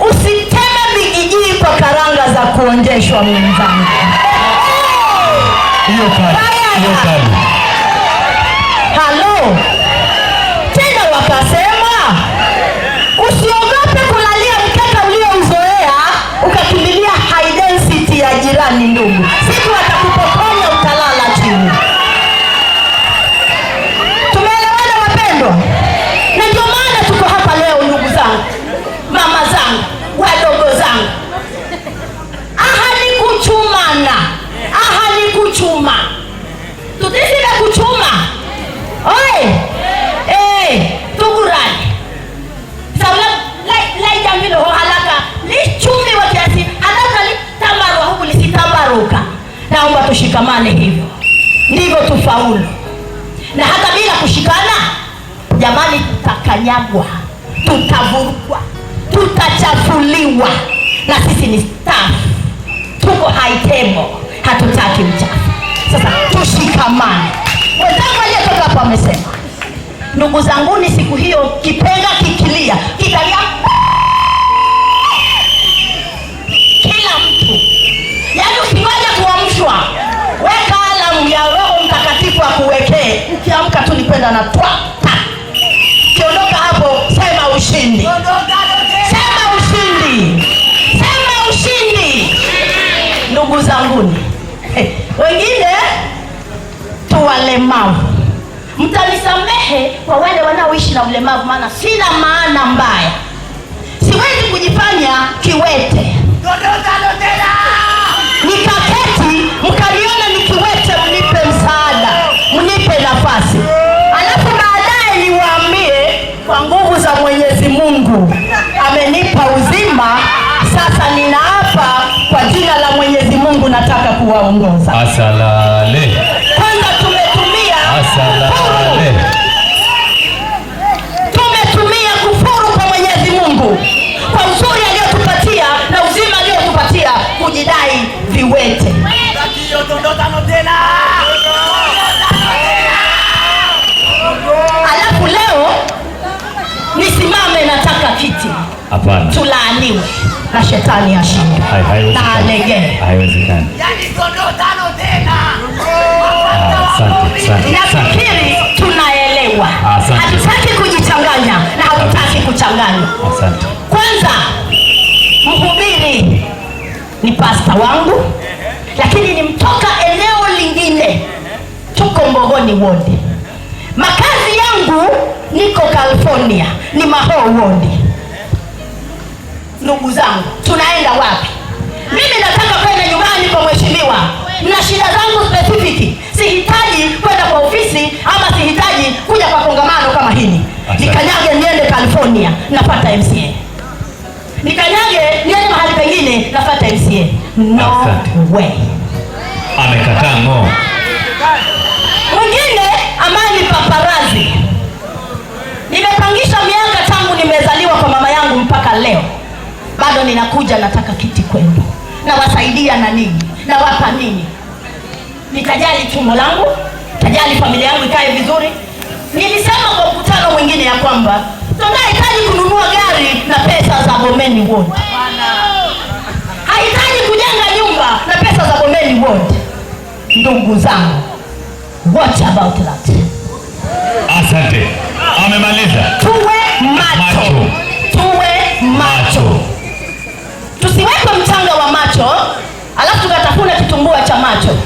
usiteme bigijii kwa karanga za kuonjeshwa mwenzangu. Hiyo kali. Halo. Tena wakasema, usiogope kulalia mkeka uliouzoea ukakimbilia high density ya jirani ndugu. Siku watakupokonya utalala chini. Tumeelewana wapendwa? Na ndio maana tuko hapa leo ndugu zangu, mama zangu, wadogo zangu. Ahadi kuchumana. Ahadi kuchuma. Tutisika kuchuma. Oi. Tugurani. Saula lai jamilo ho halaka. Li chumi wa kiasi. Halaka li tambarwa huku lisitambaruka. Naomba tushikamane hivyo, ndivyo tufaulu. Na hata bila kushikana, jamani, tutakanyagwa, tutavurugwa, tutachafuliwa. Na sisi ni staff, tuko high table, hatutaki uchafu. Sasa tushikamane. Wenzangu aliyetoka hapa wamesema, ndugu zanguni, siku hiyo kipenga kikilia, kikalia kila mtu, yaani ukiwaja kuamshwa, weka alamu ya Roho Mtakatifu akuwekee. Ukiamka tu nipenda na twa ta. Kiondoka hapo, sema ushindi. Sema ushindi. Sema ushindi. Ndugu zanguni, wengine tu walemavu, mtanisamehe kwa wale wanaoishi na ulemavu, maana sina maana mbaya. Siwezi kujifanya kiwete nikaketi mkaniona ni kiwete, mnipe msaada, mnipe nafasi, alafu baadaye niwaambie kwa nguvu za Mwenyezi Mungu amenipa uzima. Sasa ninaapa kwa jina la Mwenyezi Mungu, nataka kuwaongoza. Asalale. Kwanza tumetumia kufuru kwa Mwenyezi Mungu kwa uzuri aliyotupatia na uzima aliyotupatia, kujidai viwete. Alafu leo nisimame nataka kiti. Hapana. Tulaaniwe na shetani ashinde na alegee. Haiwezekani. Nafikiri tunaelewa. Hatutaki kujichanganya na hatutaki kuchanganya. Asante. Kwanza, mhubiri ni pasta wangu, lakini ni mtoka eneo lingine. Tuko Mbogoni Ward. Makazi yangu niko California, ni Maho Ward. Ndugu zangu, tunaenda wapi? Mimi nataka kwenda nyumbani kwa mheshimiwa na shida zangu specific. Sihitaji kwenda kwa ofisi ama sihitaji kuja kwa kongamano kama hili. Nikanyage niende California napata MCA. Nikanyage niende mahali pengine napata MCA. No way. Amekataa ngo. Mwingine ama ninakuja nataka kiti kwenu, nawasaidia na nini, nawapa nini? Nitajali tumbo langu, nitajali familia yangu ikae vizuri. Nilisema kwa mkutano mwingine ya kwamba tunahitaji kununua gari na pesa za Bomeni Ward. Hahitaji kujenga nyumba na pesa za Bomeni Ward. Ndugu zangu, what about that? Asante. Amemaliza. Tuwe macho. Tuwe macho. Tusiwekwe mchanga wa macho, alafu tukatafuna kitumbua cha macho.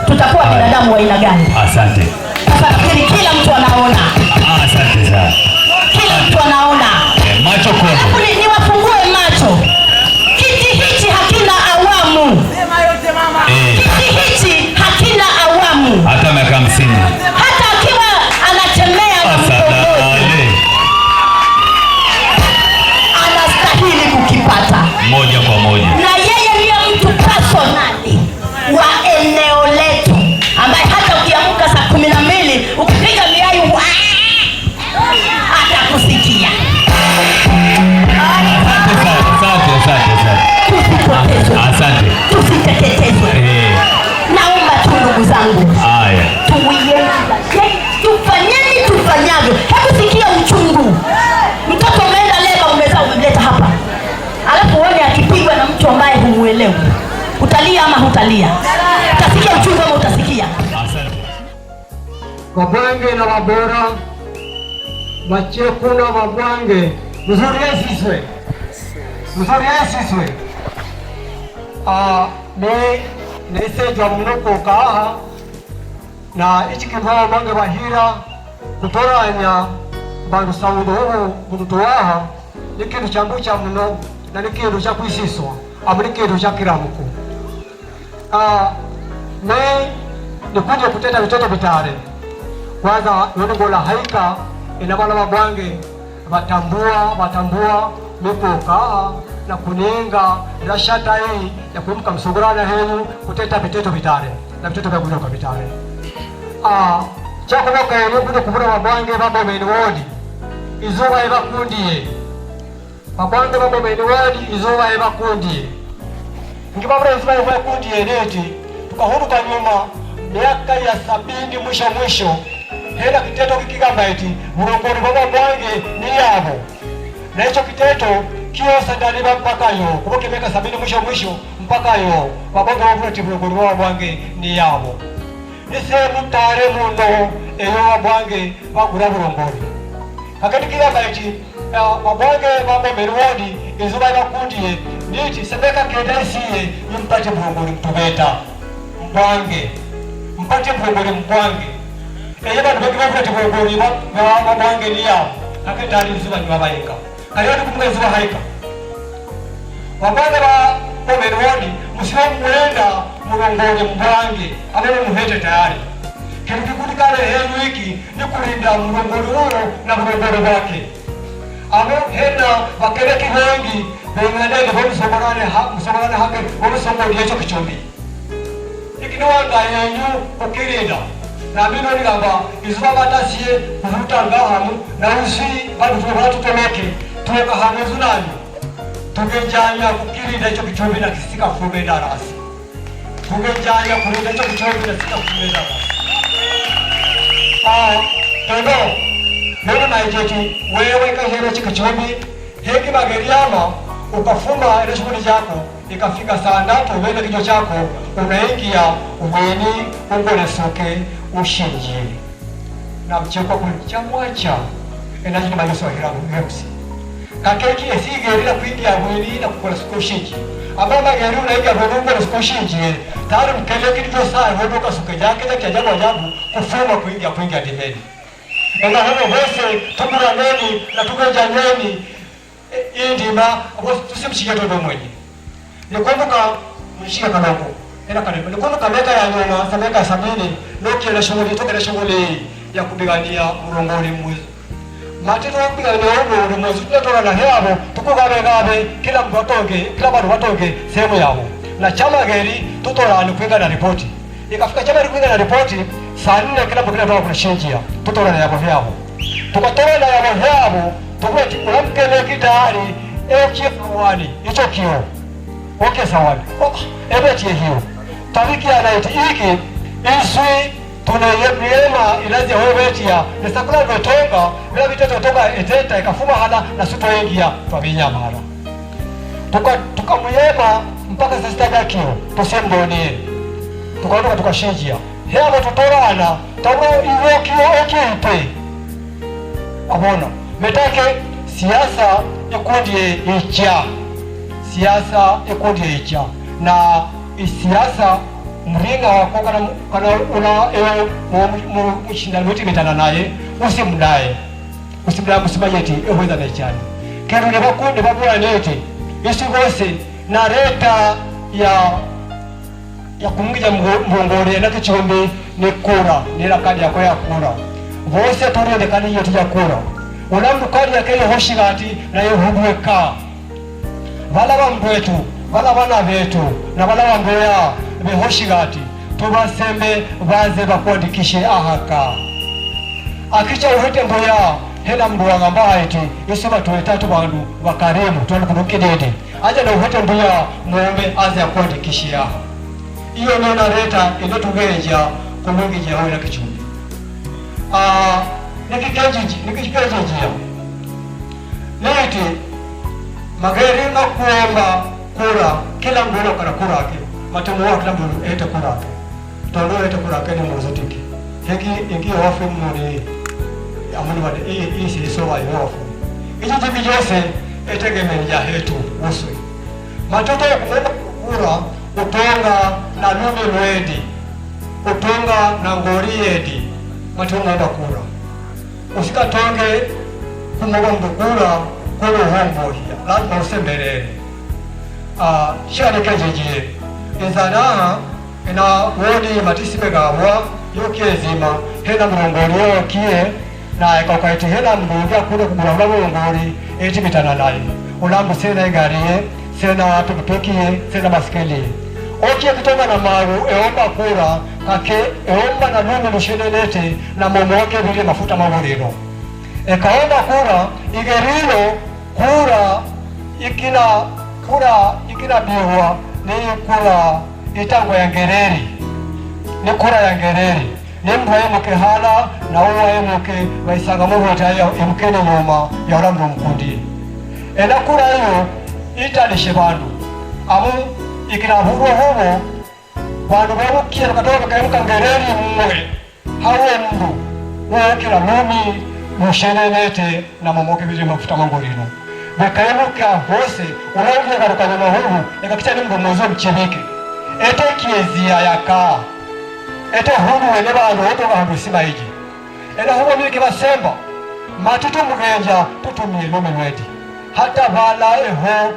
Tutakuwa binadamu wa aina gani? Asante. Sasa nafikiri kila mtu anaona. Asante sana. Kila mtu anaona. Macho kwa. Niwafungue macho. Kiti hichi hakina awamu. Sema yote mama. Kiti hichi hakina awamu. Hata miaka 50. Hata akiwa anatembea na mkongojo, anastahili kukipata moja kwa moja. Na yeye ndiye mtu personally wa eneo letu ambaye hata ukiamka saa 12 ukipiga miayu atakusikia. Asante. Tusiteketezwe. Naomba tu ndugu zangu, Haya. Tufanyeni tufanyavyo. Hebu sikia uchungu. Mtoto umeenda leba, umezaa, umemleta hapa, alafu uone akipigwa na mtu ambaye humuelewi. Utalia ama hutalia? Utasikia uchungu ama utasikia? Mabwange na mabora macheku na mabwange mzuri yesiswe nisejwa mnoko kaha na ichi kivao mange bahira kutoranya bandu saudo ubu budutuwaha ni kintu chambucha mno na ni kintu cha kwisiswa amuli kintu cha kiramuku. Nikuja kuteta vitoto vitare kwanza nongola haika ina bana mabwange batambua mikoka na kuninga rashata hii ya kumka msogorana henu kuteta vitoto vitare na vitoto vya kunoka vitare. Chako boka yenu kuja kubura mabwange baba Bomeni izuba ibakundie mabwange baba Bomeni izuba ibakundie ngibabura izuba ibakundie neti tukahuruka nyuma miaka ya 70 mwisho hela kiteto kikigamba eti murongoni baba bwange ni yabo na hicho kiteto kiosa ndani mpaka yo kuboke miaka 70 mwisho mpaka yo babonge wavuleti murongoni baba bwange ni yabo nisemu tare muno eyo bwange bagura burongoni kakati kigamba eti babwange baba Bomeni izuba ibakundie niti sebeka kedasiye yumpate burongoni mtubeta mbwange mpate burongoni mbwange eyeba nibagibafuleti burongoni babwange ni yabo kakati ali izuba nibabayika aliwani kumga izuba haika wabwange ba Bomeni musibamu mwenda murongoni mbwange abene muhete tayari kitu kikuti kale henu hiki ni kulinda murongoni uno na burongoni bwake abo hena bakereki wengi bengadege bomusomorane hake bomusomori yecho kichumbi ikiniwanga yenyu ukirinda na mino nigamba izuba batasiye kuvutanga hamu na usi badu tutomeke tuweka hamu zunani tugenjanya kukirinda icho kichumbi na kisika fume darasi tugenjanya kurinda icho kichumbi na kisika fume darasi. Tondo neno na ijeti wewe kahero chikachombi heki bageriama ukafuma ile shughuli zako ikafika saa 3 uwele kichwa chako unaingia ubweni ungole soke ushinji na mcheko kulichamwacha enajini mayoso hiramu mweusi kakeki esigerira kuingia ubweni na kukola soke ushinji ababa gari unaingia ubweni ungole soke ushinji tayari mkele kitu saa wewe soke jake za kiajabu ajabu kufuma kuingia dimeni ena hano bose tukura neni na tukaja neni indima tusimshike todo mwenye nikumbuka mshike kanako ena kanako nikumbuka miaka ya nyuma sa miaka 70 noki na shughuli toka na shughuli ya kupigania murongoni mwizi matendo ya kupigania huko mwizi tunatoka na heabo tukugabe kila mtu atoke kila watu watoke sehemu yao na chama gari tutola ni kuinga na ripoti ikafika chama kuinga na ripoti saa 4 kila mtu kinatoka kunashinjia tutola na yabo vyao tukatola na yabo vyao tukweti ulamkele kitari ekiyo sawani hicho kio oke sawani ebetie hiyo tariki anaiti iki iswi tunayema ilaje webetia nesakula vetonga bila vitoto toka eteta ikafuma hana na suto yengia twabinya mara tukamuyema mpaka sasitaga kio tusembonie tukaondoka tukashejia hema tutorana tauro iwo kio okiipe abona metake siasa ikundie icha siasa ikundie icha na siasa mringa wako kana una mshindani wetu mitana naye usimdae usimaje eti eweza na ichani kero ne bakunde babura nete isigose na reta ya kumgija mbongore na kichombe ni kura ni rakadi yako ya kura bose torende kali yote ya kura ulamdu kali yake hoshigati na yehubweka bala bambwetu bala bana betu na bala bambeya behoshigati tubasembe baze bakwandikishe ahaka akicha uhete mboya hela mndu wagamba haiti yosema tuwetatu bandu bakarimu tuende kudukidede aja na uhete mboya muombe aze akwandikishe aha iyo ndio nareta ndo tugeja kumwingi jao na kichumbi nikikejejia niti magari makuomba kura kila mtu kana kura yake matamu wa kila mtu ete kura yake tondo ete kura yake ni mozotiki hiki ingia wafu mmoni amani wade hii si so wa wafu hicho tibi jose etegemeni ya hetu uswe matoto ya kuomba kura utonga na lume lwedi utonga na ngoriedi matonga enda kura usikatonge kumoga mdukura kuro hongo hiya lazima usemberere shani kejejie izanaha ina wodi matisipe gawa yoke zima hena mrongori yokie na ekakaiti hena mrongori kule kumulamba mrongori eti mitana naye ulambu sena igarie sena tukutokie sena baskeli okie kutonga na maru eomba kura kake eomba na lume lushenelete na momoke vile mafuta mawurino ekaomba kura igerino kura ikina biwa ni kura itangwa ya ngereri ni kura ya ngereri ni mtu ayemuke hala na uwa ayemuke waisanga mungu watayo imukene nyuma ya ulamdu mkundi ena kura hiyo italishe bandu amu ikina hugo hugo bandu bamukia nakatoka kaimuka ngereri mwe hawe mdu wakila lumi mushenenete na mamoke vile mafuta mangorino bakaimuka hose unauje karukanya mahugu ekakichani mdu mwezo mchebeke ete kiezia yaka ete hugu wene bandu oto bandu simaiji ena hugo miki basemba matutu mugenja tutumie lume mwedi hata bala eho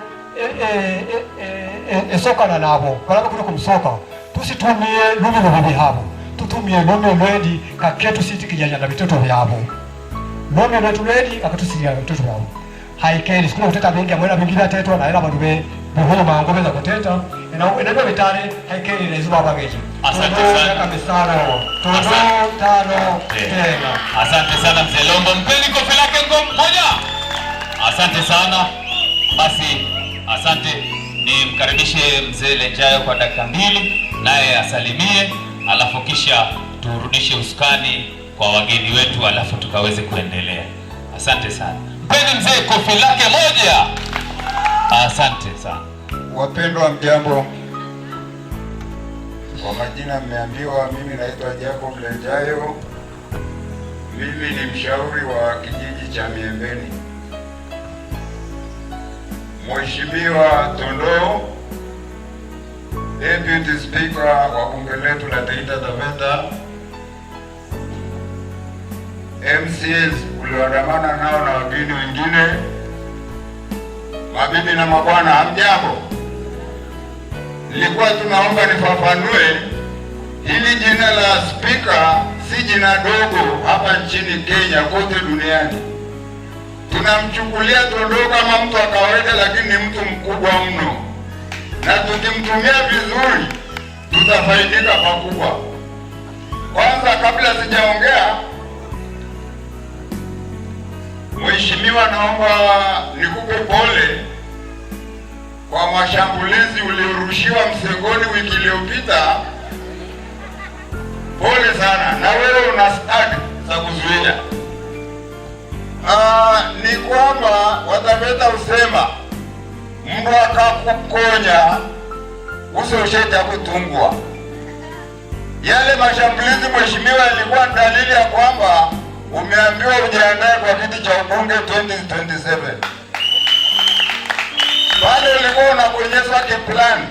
esokana nabo balaba kuno kumsoka tusitumie lume lwebi habo tutumie lume lwedi kaketu siti kijanja na bitoto byabo lume lwetu lwedi kakatusiria bitoto byabo haikeli sikuna kuteta mingi amwena mingila tetwa na hela bandu behono maangomeza kuteta enajua vitale haikeli nezuba bageji asante sana kabisano tano tena asante sana mzee Lombo mpeni kofi lake moja asante sana basi asante ni mkaribishe mzee Lenjayo kwa dakika 2 naye asalimie alafu kisha turudishe usukani kwa wageni wetu alafu tukaweze kuendelea asante sana mpeni mzee kofi lake moja asante sana wapendwa mjambo kwa majina mmeambiwa mimi naitwa Jacob Lenjayo mimi ni mshauri wa kijiji cha Miembeni Mheshimiwa Tondoo Deputy Speaker wa bunge letu la Taita Taveta MCS ulioandamana nao na wageni wengine mabibi na mabwana hamjambo nilikuwa tunaomba nifafanue hili jina la speaker si jina dogo hapa nchini Kenya kote duniani tunamchukulia Tondoo kama mtu wa kawaida lakini ni mtu mkubwa mno na tukimtumia vizuri tutafaidika pakubwa kwanza kabla sijaongea Mheshimiwa naomba nikupe pole kwa mashambulizi uliorushiwa Msengoni wiki iliyopita. Pole sana, na wewe una stadi za kuzuia. Ni kwamba Wataveta usema mndu akakukonya usiosheja kutungwa. Yale mashambulizi mheshimiwa, yalikuwa dalili ya kwamba umeambiwa ujiandae kwa kiti cha ubunge 2027. Bado ulikuwa unabonyezwa kiplan.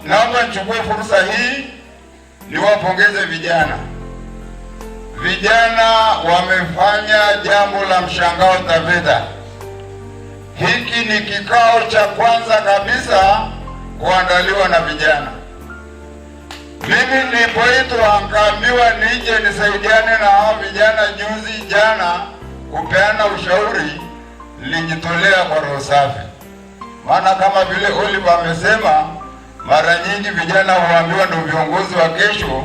Naomba nichukue fursa hii niwapongeze vijana. Vijana wamefanya jambo la mshangao Taveta. Hiki ni kikao cha kwanza kabisa kuandaliwa na vijana. Mimi nilipoitwa nikaambiwa nije nisaidiane na hao vijana juzi jana kupeana ushauri, nilijitolea kwa roho safi. Maana kama vile Oliver amesema, mara nyingi vijana huambiwa ndio viongozi wa kesho,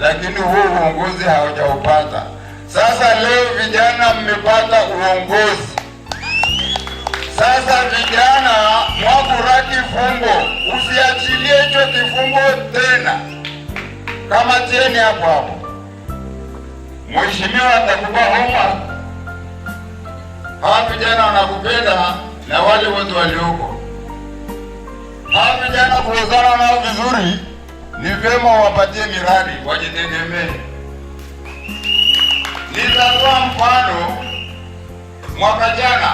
lakini huu uongozi hawajaupata. Sasa leo vijana mmepata uongozi. Sasa vijana, mwakuraki fungo, usiachilie hicho kifungo tena. Kama tieni hapo hapo. Mheshimiwa atakupa homework. Hawa vijana wanakupenda na wale wote walioko. Hawa vijana kuwezana nao vizuri, ni vyema wapatie miradi wajitegemee. Nitatoa mfano. Mwaka jana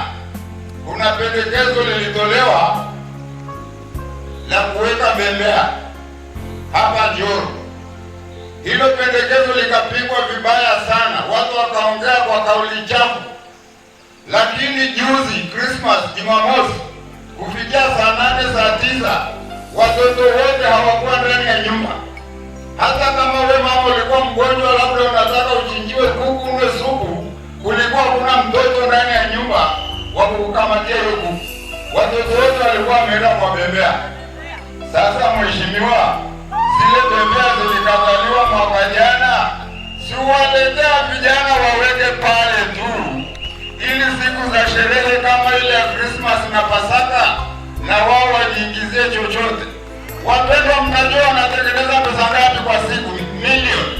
kuna pendekezo lilitolewa la kuweka bembea hapa Njoro. Hilo pendekezo likapigwa vibaya sana, watu wakaongea kwa kauli chafu. Lakini juzi Christmas, Jumamosi, kufikia saa 8 saa 9, watoto wote hawakuwa ndani ya nyumba. Hata kama wewe mama ulikuwa mgonjwa, labda unataka uchinjiwe kuku unywe supu, kulikuwa kuna mtoto ndani ya nyumba wa kukamatia hiyo kuku. Watoto wote walikuwa wameenda kwa bembea. Sasa mheshimiwa, zile bembea zilikataliwa mwaka jana. Si waletea vijana waweke pale tu, ili siku za sherehe kama ile ya Christmas na Pasaka na wao wajiingizie chochote. Wapendwa, mnajua wanatengeneza pesa ngapi kwa siku? Milioni.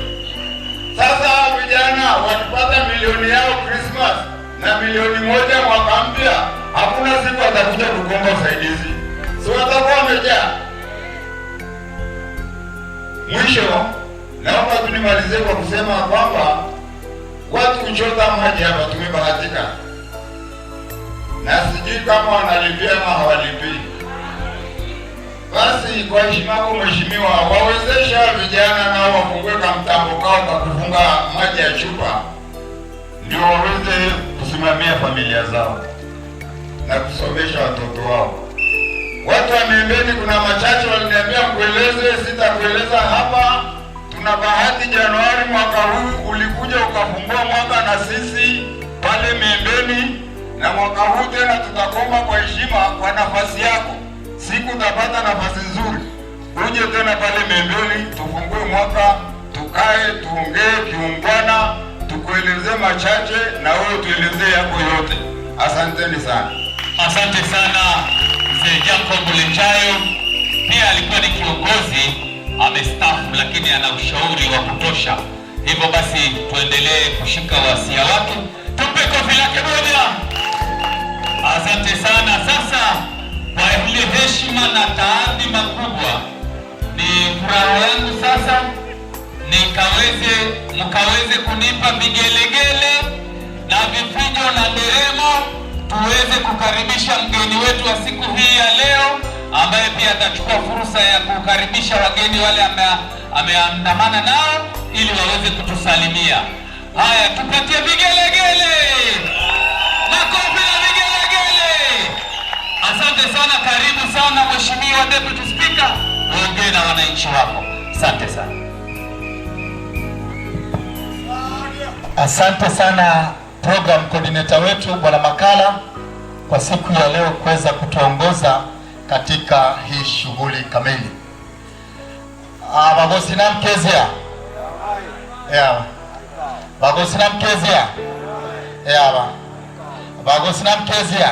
Sasa vijana wakipata milioni yao Christmas na milioni 1 mwaka mpya, hakuna siku atakuja kukomba usaidizi. Si watakuwa wamejaa. Mwisho, naomba tunimalize kwa kusema kwamba watu kuchota maji hapa tumebahatika. Na sijui kama wanalipia ama hawalipii. Basi kwa heshima yako mheshimiwa, wawezesha vijana nao wafungue kamtambo kao kwa kufunga maji ya chupa, ndio waweze kusimamia familia zao na kusomesha watoto wao. Watu wa Miembeni kuna machache waliniambia kueleze, sitakueleza hapa. Tuna bahati Januari mwaka huu ulikuja ukafungua mwaka na sisi pale Miembeni, na mwaka huu tena tutakomba kwa heshima kwa nafasi yako. Siku utapata nafasi nzuri, uje tena pale Miembeni tufungue mwaka, tukae tuongee kiungwana, tukueleze machache na wewe tuelezee yako yote. Asanteni sana. Asante sana Mzee Jacob Lenchayo. Pia alikuwa ni kiongozi amestaafu, lakini ana ushauri wa kutosha. Hivyo basi tuendelee kushika wasia wake. Tupe kofi lake moja. Asante sana. Sasa kwa ile heshima na taadhima kubwa, ni furaha yangu sasa mkaweze kunipa vigelegele na vifijo na nderemo, tuweze kukaribisha mgeni wetu wa siku hii ya leo, ambaye pia atachukua fursa ya kukaribisha wageni wale ameandamana nao ili waweze kutusalimia. Haya, tupatie vigelegele, makofi na vigelegele. Asante sana, karibu sana Mheshimiwa Deputy Speaker, uongee na wananchi wako. Asante sana. Asante sana program coordinator wetu Bwana Makala kwa siku ya leo kuweza kutuongoza katika hii shughuli kamili. Bagosi na mkezia. Bagosi na mkezia. bagosina mkezia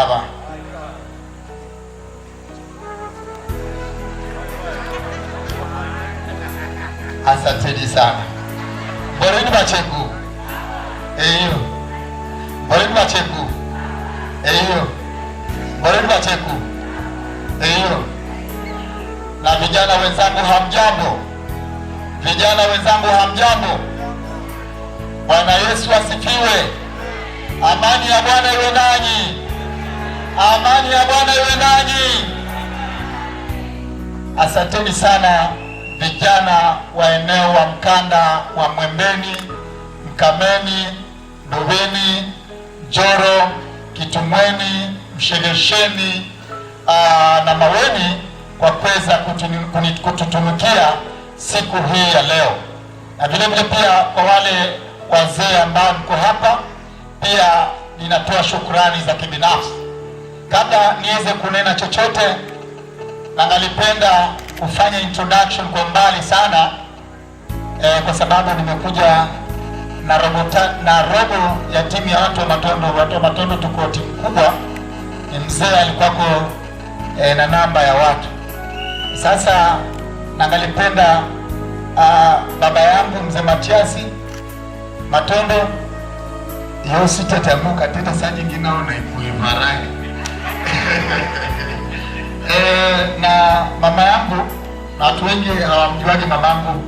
aba. Asanteni sana. Boreni bacheku. Eyo. Boreni bacheku. Eyo. Boreni bacheku. Eyo. Na vijana wenzangu hamjambo. Vijana wenzangu hamjambo. Bwana Yesu asifiwe. Amani ya Bwana iwe nanyi. Amani ya Bwana iwe nanyi. Asanteni sana vijana wa eneo wa Mkanda wa Mwembeni, Mkameni, Doveni, Joro, Kitumweni, Mshegesheni na Maweni kwa kuweza kututunukia siku hii ya leo. Na vile vile pia kwa wale wazee ambao mko hapa, pia ninatoa shukrani za kibinafsi. Kabla niweze kunena chochote, nangalipenda kufanya introduction kwa mbali sana kwa sababu nimekuja na robo ya timu ya watu wa Matondo. Watu wa Matondo tuko timu kubwa, mzee alikuwako na namba ya watu. Sasa nangalipenda baba yangu mzee Matiasi Matondo yosi tatamuka tena saa nyingine naona ikuimaraki na mama yangu, na watu wengi hawamjuaje mamangu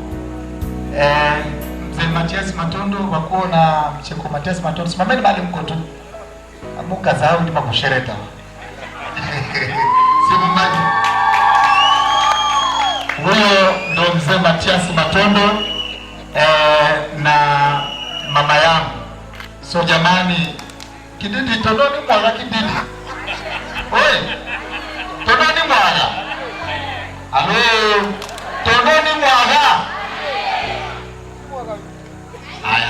mzee Matiasi Matondo, wako na mcheko Matiasi Matondo. Simameni bali mko tu amuka zao ni makushereta simu maji. Huyo ndo mzee Matiasi Matondo na mama yangu. So jamani, kididi todoni mwala kididi. Oi, todoni mwala. Alo, todoni mwala.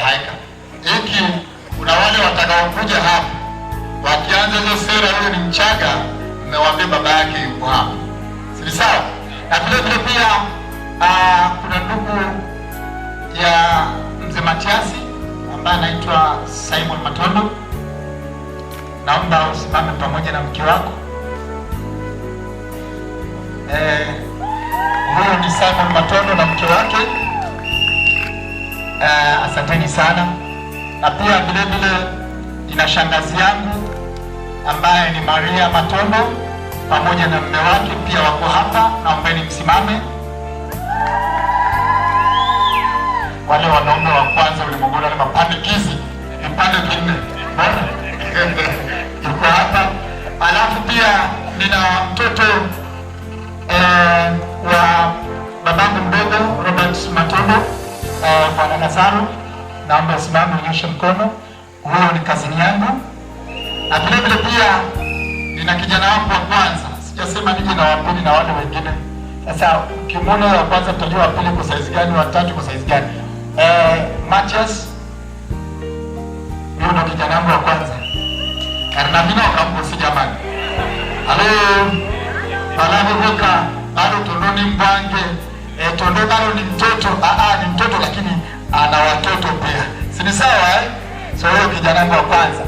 Haika. Hiki kuna wale watakaokuja hapa wakianza hizo sera, yule ni Mchaga, nimewaambia baba yake yuko hapa. Si sawa? Na vile vile pia kuna ndugu ya mzee Matiasi ambaye anaitwa Simon Matondo. Naomba usimame pamoja na mke wako. Huyo ni Simon Matondo na mke wake. Asanteni sana. Na pia vile vile ina shangazi yangu ambaye ni Maria Matondo pamoja na mume wake pia wako hapa. Naombeni msimame. Wale wanaume wa kwanza ulimwenguni wale mapandikizi vipande vinne yuko hapa. Alafu pia nina mtoto wa babangu mdogo Robert Matondo, Bwana Nazaro, naomba usimame unyoshe mkono. Huyo ni kazini yangu. Na vile vile pia nina kijana wangu wa kwanza, sijasema nije na wa pili na wale wengine. Sasa ukimwona wa kwanza tutajua wa pili kwa size gani, wa tatu kwa size gani. Matias, huyo ndo kijana wangu wa kwanza. Karnamina wakambusi jamani. Halo, alafu hoka, bado Tondoni Mbange. Tondo bado ni mtoto, ni mtoto lakini ana watoto pia. Si ni sawa So huyo kijana wangu wa kwanza.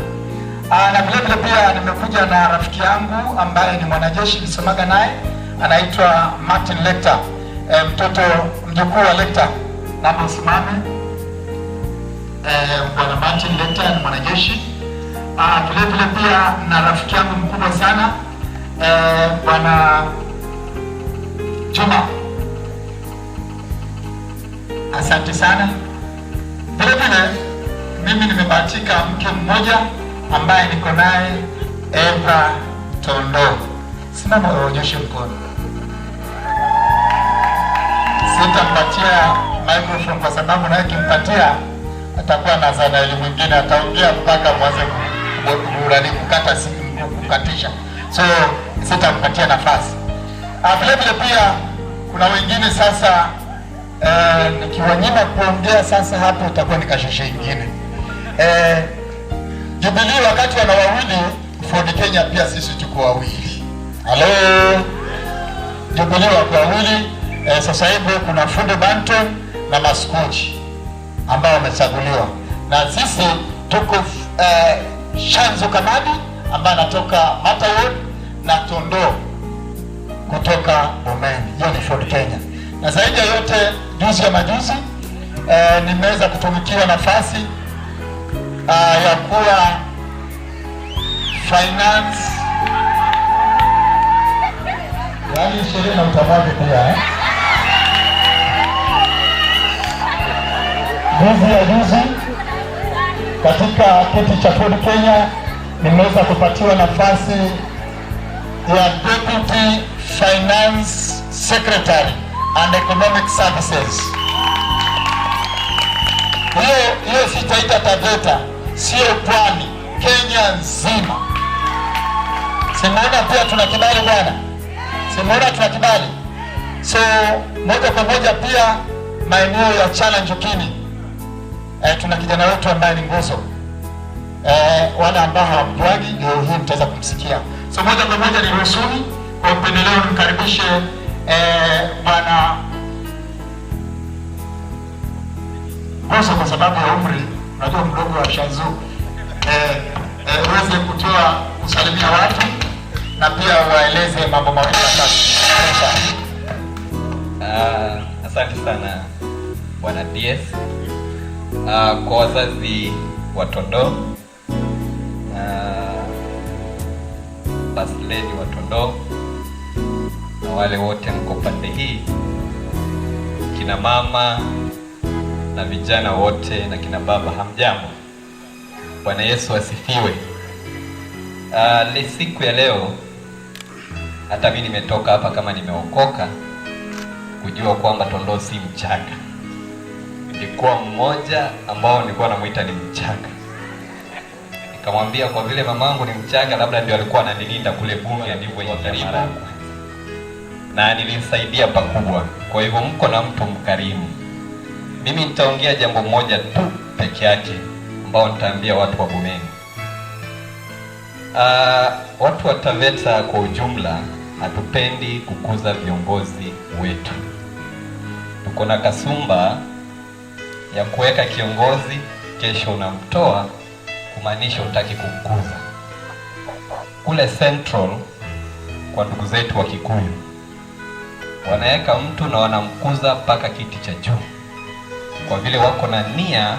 Na vile vile pia nimekuja na rafiki yangu ambaye ni mwanajeshi nisomaga naye, anaitwa Martin Lecter. Mtoto mjukuu wa Lecter. Naomba usimame. Bwana Martin Lecter ni mwanajeshi. Vile vile pia na rafiki yangu mkubwa sana Bwana Juma. Asante sana. Vile vile mimi nimebahatika mke mmoja ambaye niko naye, Eva Tondo. Simama uonyeshe mkono. Sitampatia microphone kwa sababu naye kimpatia atakuwa na zana elimu mwingine, ataongea mpaka mwanze kukatisha. So sitampatia nafasi. Vile vile pia kuna wengine sasa nikiwanyima kuongea sasa hapo itakuwa nikasheshe ingine. Jubilee wakati wana wawili, Ford Kenya pia sisi tuko wawili. Halo. Jubilee wako wawili. Sasa hivi kuna Funde Banto na Maskuchi ambao wamechaguliwa. Na sisi tuko Shanzu Kamadi ambaye anatoka Mata Ward na Tondo kutoka Bomeni. Hiyo ni Ford Kenya. Na zaidi ya yote, juzi ya majuzi nimeweza kutumikiwa nafasi ya kuwa finance, yaani sheria na utawala pia. Juzi katika kiti cha Ford Kenya nimeweza kupatiwa nafasi ya Deputy Finance Secretary and Economic Services. Hiyo sitaita Taveta, sio Pwani, Kenya nzima. Simuona pia tuna kibali bwana. Simuona tuna kibali. So moja kwa moja pia maeneo ya Challenge Ukini. Tuna kijana wetu ambaye ni nguzo. Wale ambao hawamjuagi leo hii mtaweza kumsikia. So moja kwa moja ni rusuni kwa upendeleo nimkaribishe bwana Boso, kwa sababu ya umri unajua mdogo wa Shanzu, uweze kusalimia watu na pia waeleze mambo mawili matatu. Asante sana bwana DS. Kwa wazazi wa Tondo, Basleni wa Tondo na wale wote mko pande hii, kina mama na vijana wote na kina baba, hamjambo. Bwana Yesu asifiwe. Siku ya leo hata mimi nimetoka hapa kama nimeokoka kujua kwamba Tondo si mchanga. Nilikuwa mmoja ambao nilikuwa namuita ni mchanga. Nikamwambia kwa vile mamangu ni mchanga, labda ndio alikuwa ananilinda kule bunge ndivyo karibu. Na nilimsaidia pakubwa. Kwa hivyo mko na mtu mkarimu. Mimi nitaongea jambo moja tu peke yake ambao nitaambia watu wa Bomeni. Watu wa Taveta kwa ujumla hatupendi kukuza viongozi wetu. Tuko na kasumba ya kuweka kiongozi kesho unamtoa, kumaanisha utaki kumkuza. Kule Central kwa ndugu zetu wa Kikuyu wanaweka mtu na wanamkuza mpaka kiti cha juu, kwa vile wako na nia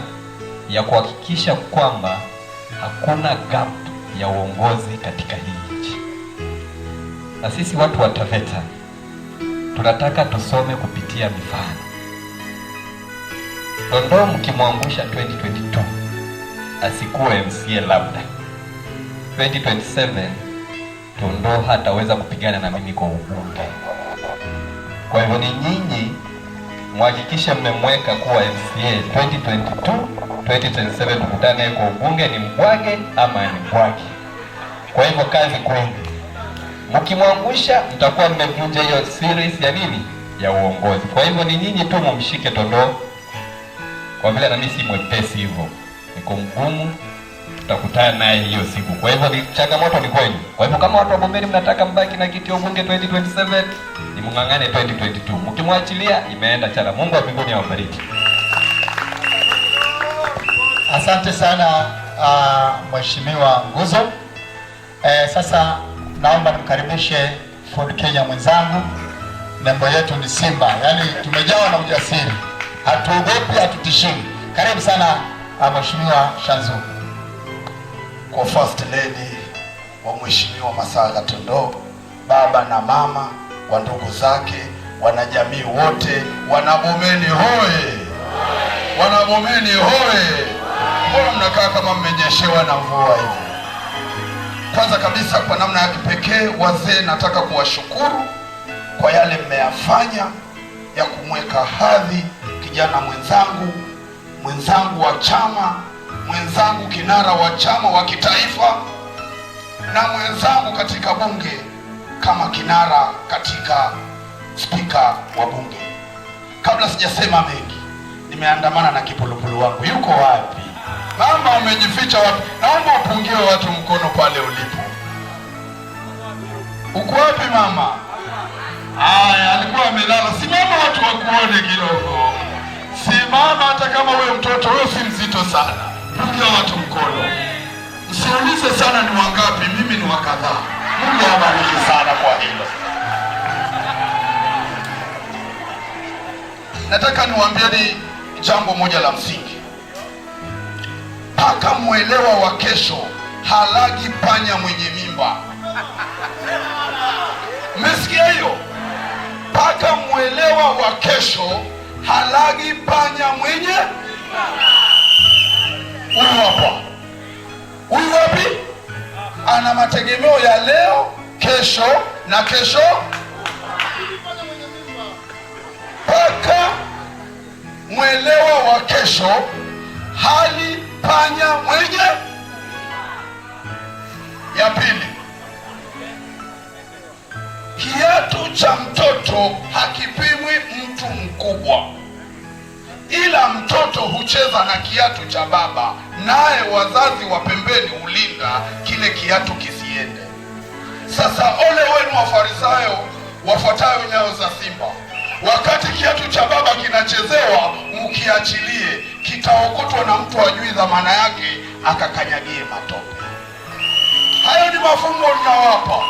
ya kuhakikisha kwamba hakuna gap ya uongozi katika hii nchi. Na sisi watu wa Taveta tunataka tusome kupitia mifano. Tondo mkimwangusha 2022 asikuwe MCA, labda 2027 Tondo hataweza kupigana na mimi kwa ubunge. Kwa hivyo ni nyinyi muhakikishe mmemweka kuwa MCA 2022, 2027 tukutane kwa ubunge, ni mbwage ama ni mbwage. Kwa hivyo kazi kwenu. Mkimwangusha mtakuwa mmevunja hiyo series ya nini? Ya uongozi. Kwa hivyo ni nyinyi tu mumshike Tondo. Kwa vile na mimi si mwepesi hivyo, niko mgumu, tutakutana naye hiyo siku. Kwa hivyo ni changamoto ni kwenu. Kwa hivyo kama watu wa Bomeni mnataka mbaki na kiti ya ubunge 2027, ni mungangane 2022. Mkimwachilia imeenda chala. Mungu wa mbinguni awabariki. Asante sana Mheshimiwa Nguzo. Sasa naomba nimkaribishe Ford Kenya mwenzangu. Nembo yetu ni Simba, yaani tumejawa na ujasiri. Hatuogopi, hatutishii. Karibu sana Mheshimiwa Shanzu. Kwa First Lady wa Mheshimiwa Masaga Tondo, baba na mama wa ndugu zake, wanajamii wote, wanabomeni hoye! Wanabomeni hoye! Mbona mnakaa kama mmenyeshewa na mvua hivi? Kwanza kabisa, kwa namna ya kipekee, wazee, nataka kuwashukuru kwa yale mmeyafanya ya kumweka hadhi kijana mwenzangu wa chama, mwenzangu kinara wa chama wa kitaifa, na mwenzangu katika bunge kama kinara katika spika wa bunge. Kabla sijasema mengi, nimeandamana na kipulupulu wangu. Yuko wapi? Mama umejificha wapi? Naomba upungie watu mkono pale ulipo. Uko wapi mama? Aya, alikuwa amelala. Simama watu wakuone kidogo. Simama hata kama wewe mtoto, wewe si mzito sana. Pungia watu mkono. Msiulize sana ni wangapi, mimi ni wakadhaa. Mungu awabariki sana kwa hilo. Nataka niwaambieni jambo moja la msingi. Paka mwelewa wa kesho halagi panya mwenye mimba. Mmesikia hiyo? Paka mwelewa wa kesho halagi panya mwenye. Huyu hapa, huyu wapi? Ana mategemeo ya leo, kesho na kesho. Paka mwelewa wa kesho hali panya mwenye. Ya pili, kiatu cha mtoto hakipimwi mtu mkubwa, ila mtoto hucheza na kiatu cha baba, naye wazazi wa pembeni hulinda kile kiatu kisiende. Sasa ole wenu Wafarisayo wafuatayo nyayo za simba. Wakati kiatu cha baba kinachezewa, mkiachilie, kitaokotwa na mtu ajui dhamana yake, akakanyagie matope. Hayo ni mafungo ninawapa.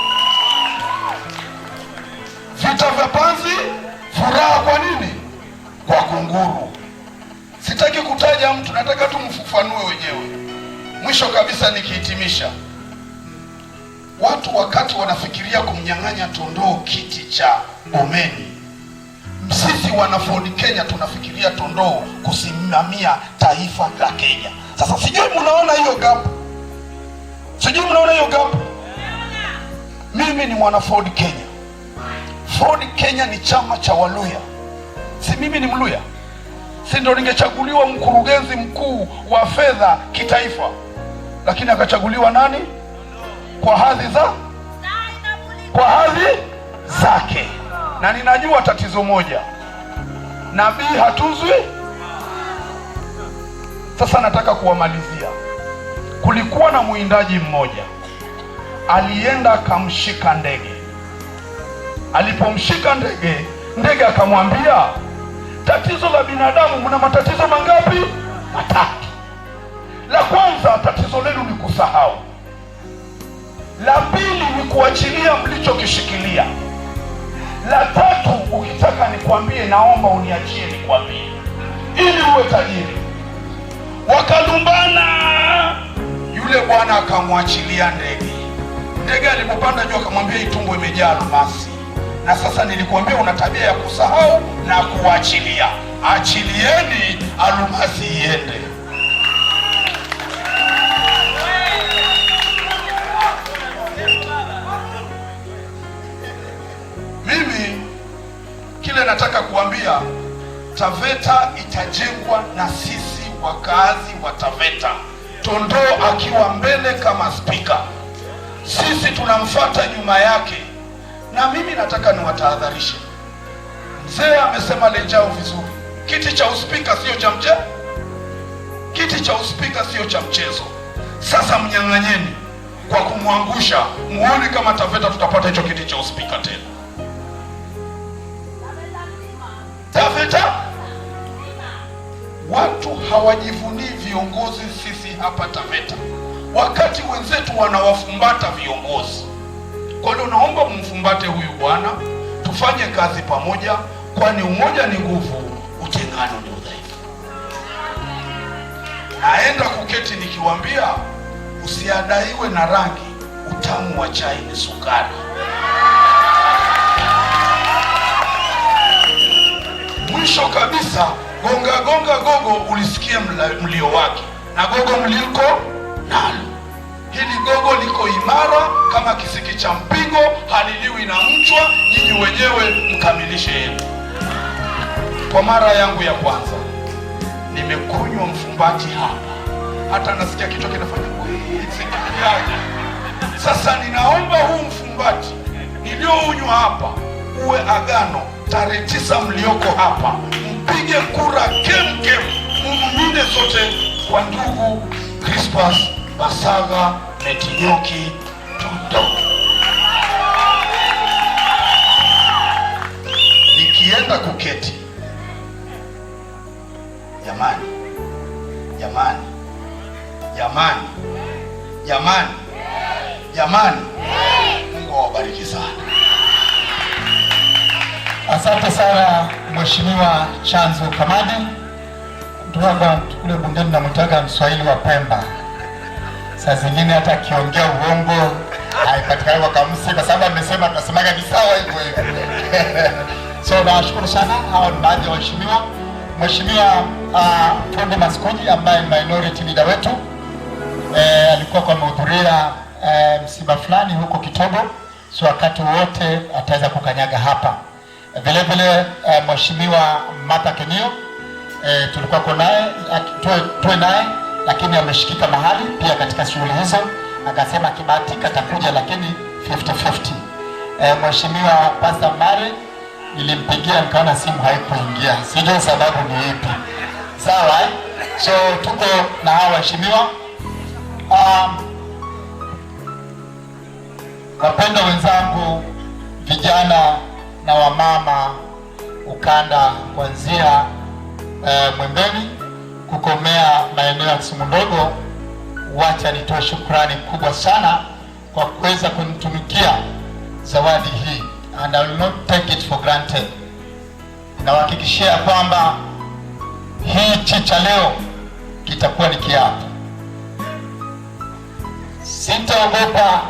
Vita vya panzi, furaha kwa nini? Kwa kunguru. Sitaki kutaja mtu, nataka tu mfafanue wenyewe. Mwisho kabisa nikihitimisha, watu wakati wanafikiria kumnyang'anya Tondoo kiti cha Bomeni, sisi wana Ford Kenya tunafikiria Tondoo kusimamia taifa la Kenya. Sasa sijui mnaona hiyo gap? Sijui mnaona hiyo gap? Mimi ni mwana Ford Kenya. Ford Kenya ni chama cha Waluya. Si mimi ni Mluya? Si ndo ningechaguliwa mkurugenzi mkuu wa fedha kitaifa? Lakini akachaguliwa nani? Kwa hadhi zake. Na ninajua tatizo moja, nabii hatuzwi. Sasa nataka kuwamalizia. Kulikuwa na mwindaji mmoja alienda akamshika ndege. Alipomshika ndege, ndege akamwambia, tatizo la binadamu, mna matatizo mangapi? Matatu. La kwanza, tatizo lenu ni kusahau. La pili ni kuachilia mlichokishikilia. La tatu, ukitaka nikwambie, naomba uniachie nikwambie, ili uwe tajiri. Wakalumbana. Yule bwana akamwachilia ndege. Ndege alipopanda juu akamwambia, itumbo imejaa almasi. Na sasa nilikwambia una tabia ya kusahau na kuachilia. Achilieni almasi iende. Mimi kile nataka kuambia, Taveta itajengwa na sisi wakazi wa Taveta. Tondoo akiwa mbele kama spika, sisi tunamfuata nyuma yake. Na mimi nataka niwatahadharishe. Mzee amesema lejao vizuri. Kiti cha uspika sio cha mchezo. Kiti cha uspika sio cha mchezo. Sasa mnyang'anyeni kwa kumwangusha, muone kama Taveta tutapata hicho kiti cha uspika tena. Taveta, watu hawajivunii viongozi sisi hapa Taveta, wakati wenzetu wanawafumbata viongozi. Kwa hiyo naomba mfumbate huyu bwana, tufanye kazi pamoja, kwani umoja ni nguvu, utengano ni udhaifu. Naenda kuketi nikiwaambia, usiadaiwe na rangi, utamu wa chai ni sukari. Mwisho kabisa, gonga gonga gogo, ulisikia mlio wake, na gogo mliko nalo. Hili gogo liko imara kama kisiki cha mpingo, haliliwi na mchwa. Nyinyi wenyewe mkamilishe yenu. Kwa mara yangu ya kwanza nimekunywa mfumbati hapa, hata nasikia kichwa kinafanya sikiliaje. Sasa ninaomba huu mfumbati niliounywa hapa uwe agano. Tarehe 9 mlioko hapa, mpige kura kem, mumumine zote kwa ndugu Crispas Basaga Metinyoki Tondoo. Nikienda kuketi, Jamani, jamani, Mungu awabariki sana. Asante sana Mheshimiwa Chanzo Kamadi. Mtu wangu kule bungeni namtaga Mswahili wa Pemba. Saa zingine hata akiongea uongo haipatikani kwa kamusi, kwa sababu amesema tunasemaga ni sawa hivyo hivyo. So nashukuru sana. Hao ni baadhi ya waheshimiwa. Mheshimiwa Tunde Maskuji ambaye ni minority leader wetu alikuwa kwa amehudhuria msiba fulani huko Kitobo, so wakati wote ataweza kukanyaga hapa. Vile vile Mheshimiwa Martha Kenio tulikuwa kwa naye tuwe naye, lakini ameshikika mahali pia katika shughuli hizo, akasema kibahatika atakuja, lakini 50-50. Mheshimiwa Pastor Mare nilimpigia nikaona simu haikuingia, sijui sababu ni ipi. Sawa, so tuko na hawa waheshimiwa. Wapenda wenzangu, vijana na wamama ukanda kuanzia Mwembeni kukomea maeneo ya Kisumu Ndogo, wacha nitoe shukrani kubwa sana kwa kuweza kunitunukia zawadi hii, and I will not take it for granted. Nawahakikishia kwamba hichi cha leo kitakuwa ni kiapo. Sitaogopa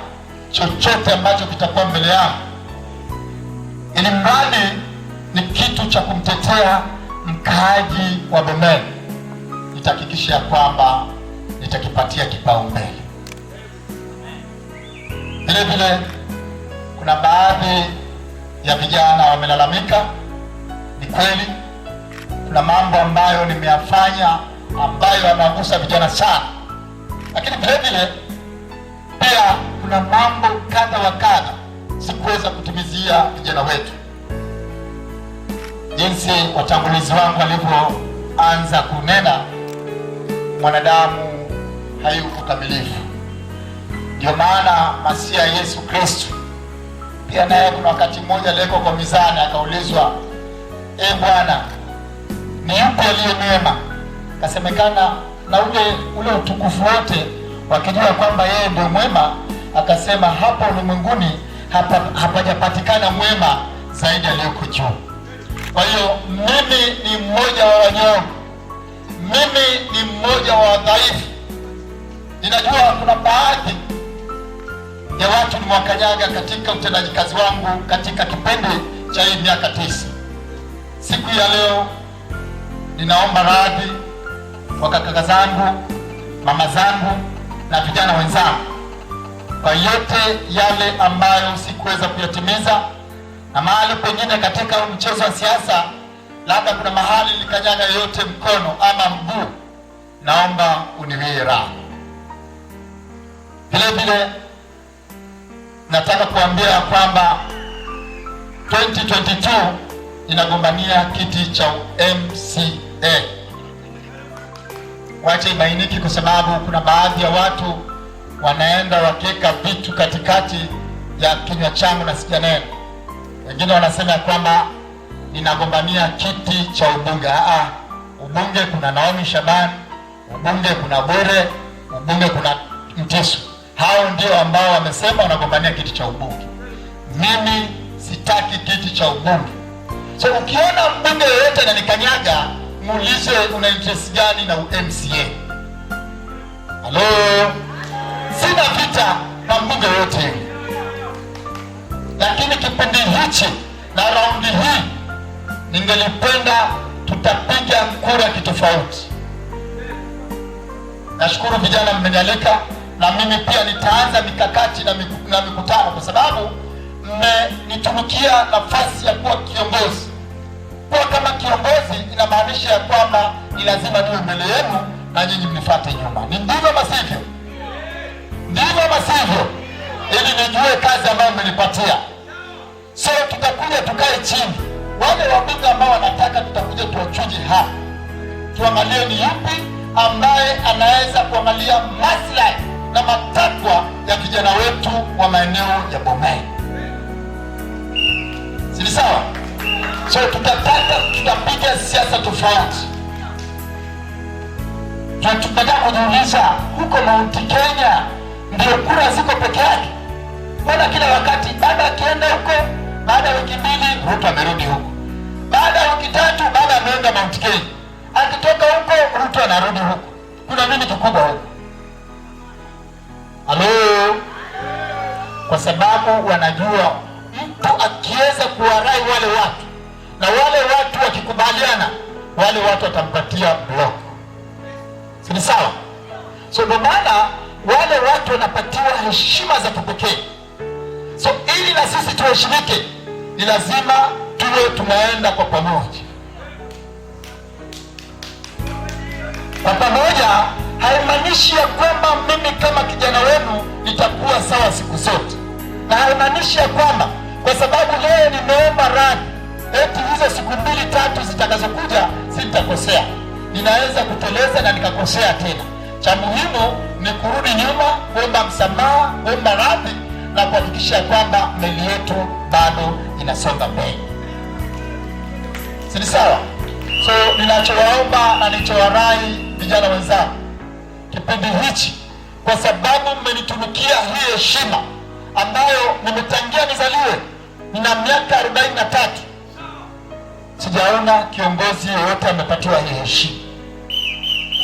chochote ambacho kitakuwa mbele yangu, ili mradi ni kitu cha kumtetea mkaaji wa Bomeni. Nitahakikisha kwamba nitakipatia kipaumbele. Vile vile kuna baadhi ya vijana wamelalamika. Ni kweli kuna mambo ambayo nimeyafanya ambayo yanagusa vijana sana, lakini vile vile pia kuna mambo kadha wa kadha sikuweza kutimizia vijana wetu. Jinsi watangulizi wangu walivyoanza kunena, mwanadamu hayuko kamilifu. Ndio maana Masia Yesu Kristo pia naye kuna wakati mmoja aliyeko kwa mizani akaulizwa, Bwana, ni yupi aliye mwema? Akasemekana na ule utukufu wote wakijua kwamba yeye ndio mwema, akasema hapo ulimwenguni hapajapatikana mwema zaidi aliyoko juu. Kwa hiyo mimi ni mmoja wa wanyonge, mimi ni mmoja wa wadhaifu. Ninajua kuna baadhi ya watu nimewakanyaga katika utendaji kazi wangu katika kipindi cha hii miaka 9. Siku ya leo ninaomba radhi kwa kaka zangu, mama zangu na vijana wenzangu kwa yote yale ambayo sikuweza kuyatimiza, na mahali pengine katika mchezo wa siasa labda kuna mahali nilikanyaga yote mkono ama mguu, naomba uniwie radhi. Vile vile nataka kuambia kwamba 2022 inagombania kiti cha MCA. Wacha ibainiki, kwa sababu kuna baadhi ya watu wanaenda wakiweka vitu katikati ya kinywa changu na sijanena. Wengine wanasema kwamba ninagombania kiti cha ubunge. Ubunge kuna Naomi Shaban, ubunge kuna Bure, ubunge kuna Mtisu. Hao ndio ambao wamesema wanagombania kiti cha ubunge. Mimi sitaki kiti cha ubunge. So ukiona mbunge yoyote ananikanyaga, muulize una interest gani na MCA. Halo, sina vita na mbunge yote, lakini kipindi hichi na raundi hii ningelipenda tutapiga kura kitofauti. Nashukuru vijana mmenialika, na mimi pia nitaanza mikakati na mikutano, kwa sababu mmenitunukia nafasi ya kuwa kiongozi. Kuwa kama kiongozi inamaanisha ya kwamba ni lazima niwe mbele yenu na nyinyi mnifuate nyuma. Ni ndivyo masivyo? Ndivyo masivyo? Ili nijue kazi ambayo mmenipatia. So tutakuja tukae chini, wale wabunge ambao wanataka tutakuja tuwachuje hapa, tuangalie ni yupi ambaye anaweza kuangalia maslahi na matakwa ya vijana wetu wa maeneo ya Bomeni. Si sawa? So tutapiga siasa tofauti. Tunataka kujiuliza huko Mount Kenya ndio kura ziko peke yake? Mbona kila wakati baba akienda huko, baada ya wiki mbili Ruto amerudi huko, baada ya wiki tatu baba ameenda Mount Kenya, akitoka huko Ruto anarudi huko? Kuna nini kikubwa huko? Halo? Kwa sababu wanajua mtu akiweza kuwarai wale watu na wale watu wakikubaliana, wale watu watampatia block. Si sawa? So ndio maana wale watu wanapatiwa heshima za kipekee. So ili na sisi tuheshimike, ni lazima tuwe tunaenda kwa pamoja. Kwa pamoja haimaanishi ya kwamba mimi kama kijana wenu nitakuwa sawa siku zote, na haimaanishi ya kwamba kwa sababu leo nimeomba radhi eti hizo siku 2-3 zitakazokuja sitakosea. Ninaweza kuteleza na nikakosea tena. Cha muhimu ni kurudi nyuma, kuomba msamaha, kuomba radhi na kuhakikisha kwamba meli yetu bado inasonga mbele. Si sawa? So ninachowaomba na nilichowarai vijana wenzangu kipindi hichi, kwa sababu mmenitunukia hii heshima ambayo nimetangia nizaliwe, nina miaka 43, sijaona kiongozi yoyote amepatiwa hii heshima.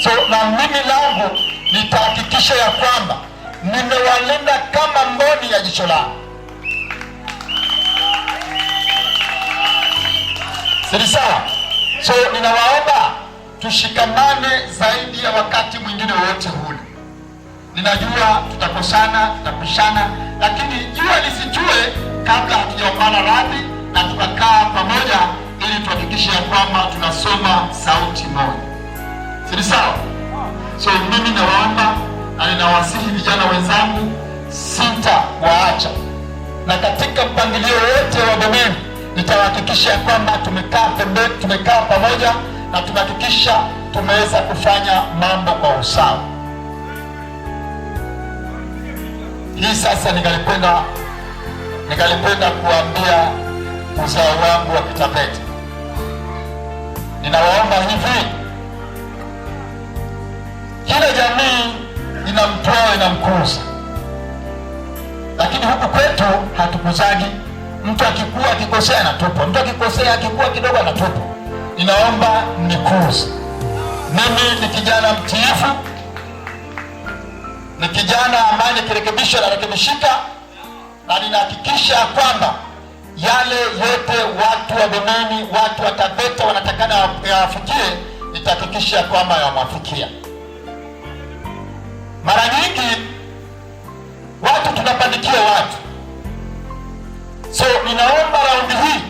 So na mimi langu nitahakikisha ya kwamba nimewalinda kama mboni ya jicho langu. Si sawa? So ninawaomba tushikamane zaidi ya wakati mwingine wote hule. Ninajua tutakosana, tutapishana, lakini jua lisijue kabla hatujaombana radhi na tukakaa pamoja ili tuhakikishe ya kwamba tunasoma sauti moja. Si sawa? So mimi nawaomba na ninawasihi vijana wenzangu, sitawaacha. Na katika mpangilio wote wa Bomeni nitahakikisha kwamba tumekaa pamoja na tunahakikisha tumeweza kufanya mambo kwa usawa. Hii sasa ningalipenda kuambia uzao wangu wa Kitapeti. Ninawaomba hivi, kila jamii ina mtoa na mkuza, lakini huku kwetu hatukuzagi. Mtu akikua akikosea anatupwa, mtu akikua kidogo anatupwa. Ninaomba mnikuze. Mimi ni kijana mtiifu, ni kijana ambaye nikirekebishwa na rekebishika, na ninahakikisha kwamba yale yote watu wa Bomeni, watu wa Taveta wanatakana yawafikie, nitahakikisha kwamba yawafikia. Mara nyingi watu tunapandikia watu. So ninaomba raundi hii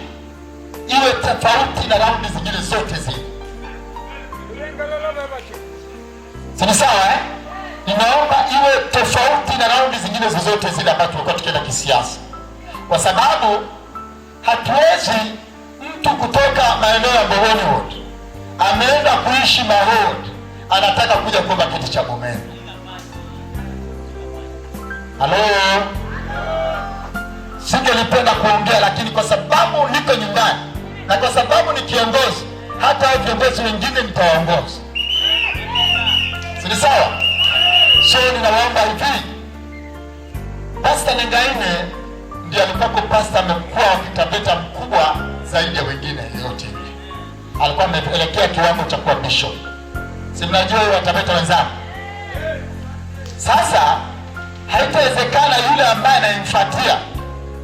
iwe tofauti na raundi zingine zote zile. Si sawa eh? Ninaomba iwe tofauti na raundi zingine zote zile ambazo tulikuwa tukienda kisiasa. Kwa sababu hatuwezi mtu kutoka maeneo ya Bogoni Road ameenda kuishi Mahodi anataka kuja kuomba kiti cha Bomeni. Halo? Singelipenda kuongea, lakini kwa sababu niko nyumbani na kwa sababu ni kiongozi, hata viongozi wengine nitawaongoza. Si sawa? So ninawaomba hivi, Pastor Nengaine ndiye alikuwa pastor amekuwa wa Kitapeta mkubwa zaidi ya wengine yote. Alikuwa ameelekea kiwango cha kuwa bishop. Si mnajua wa Kitapeta wenzangu? Sasa haitawezekana yule ambaye anayemfuatia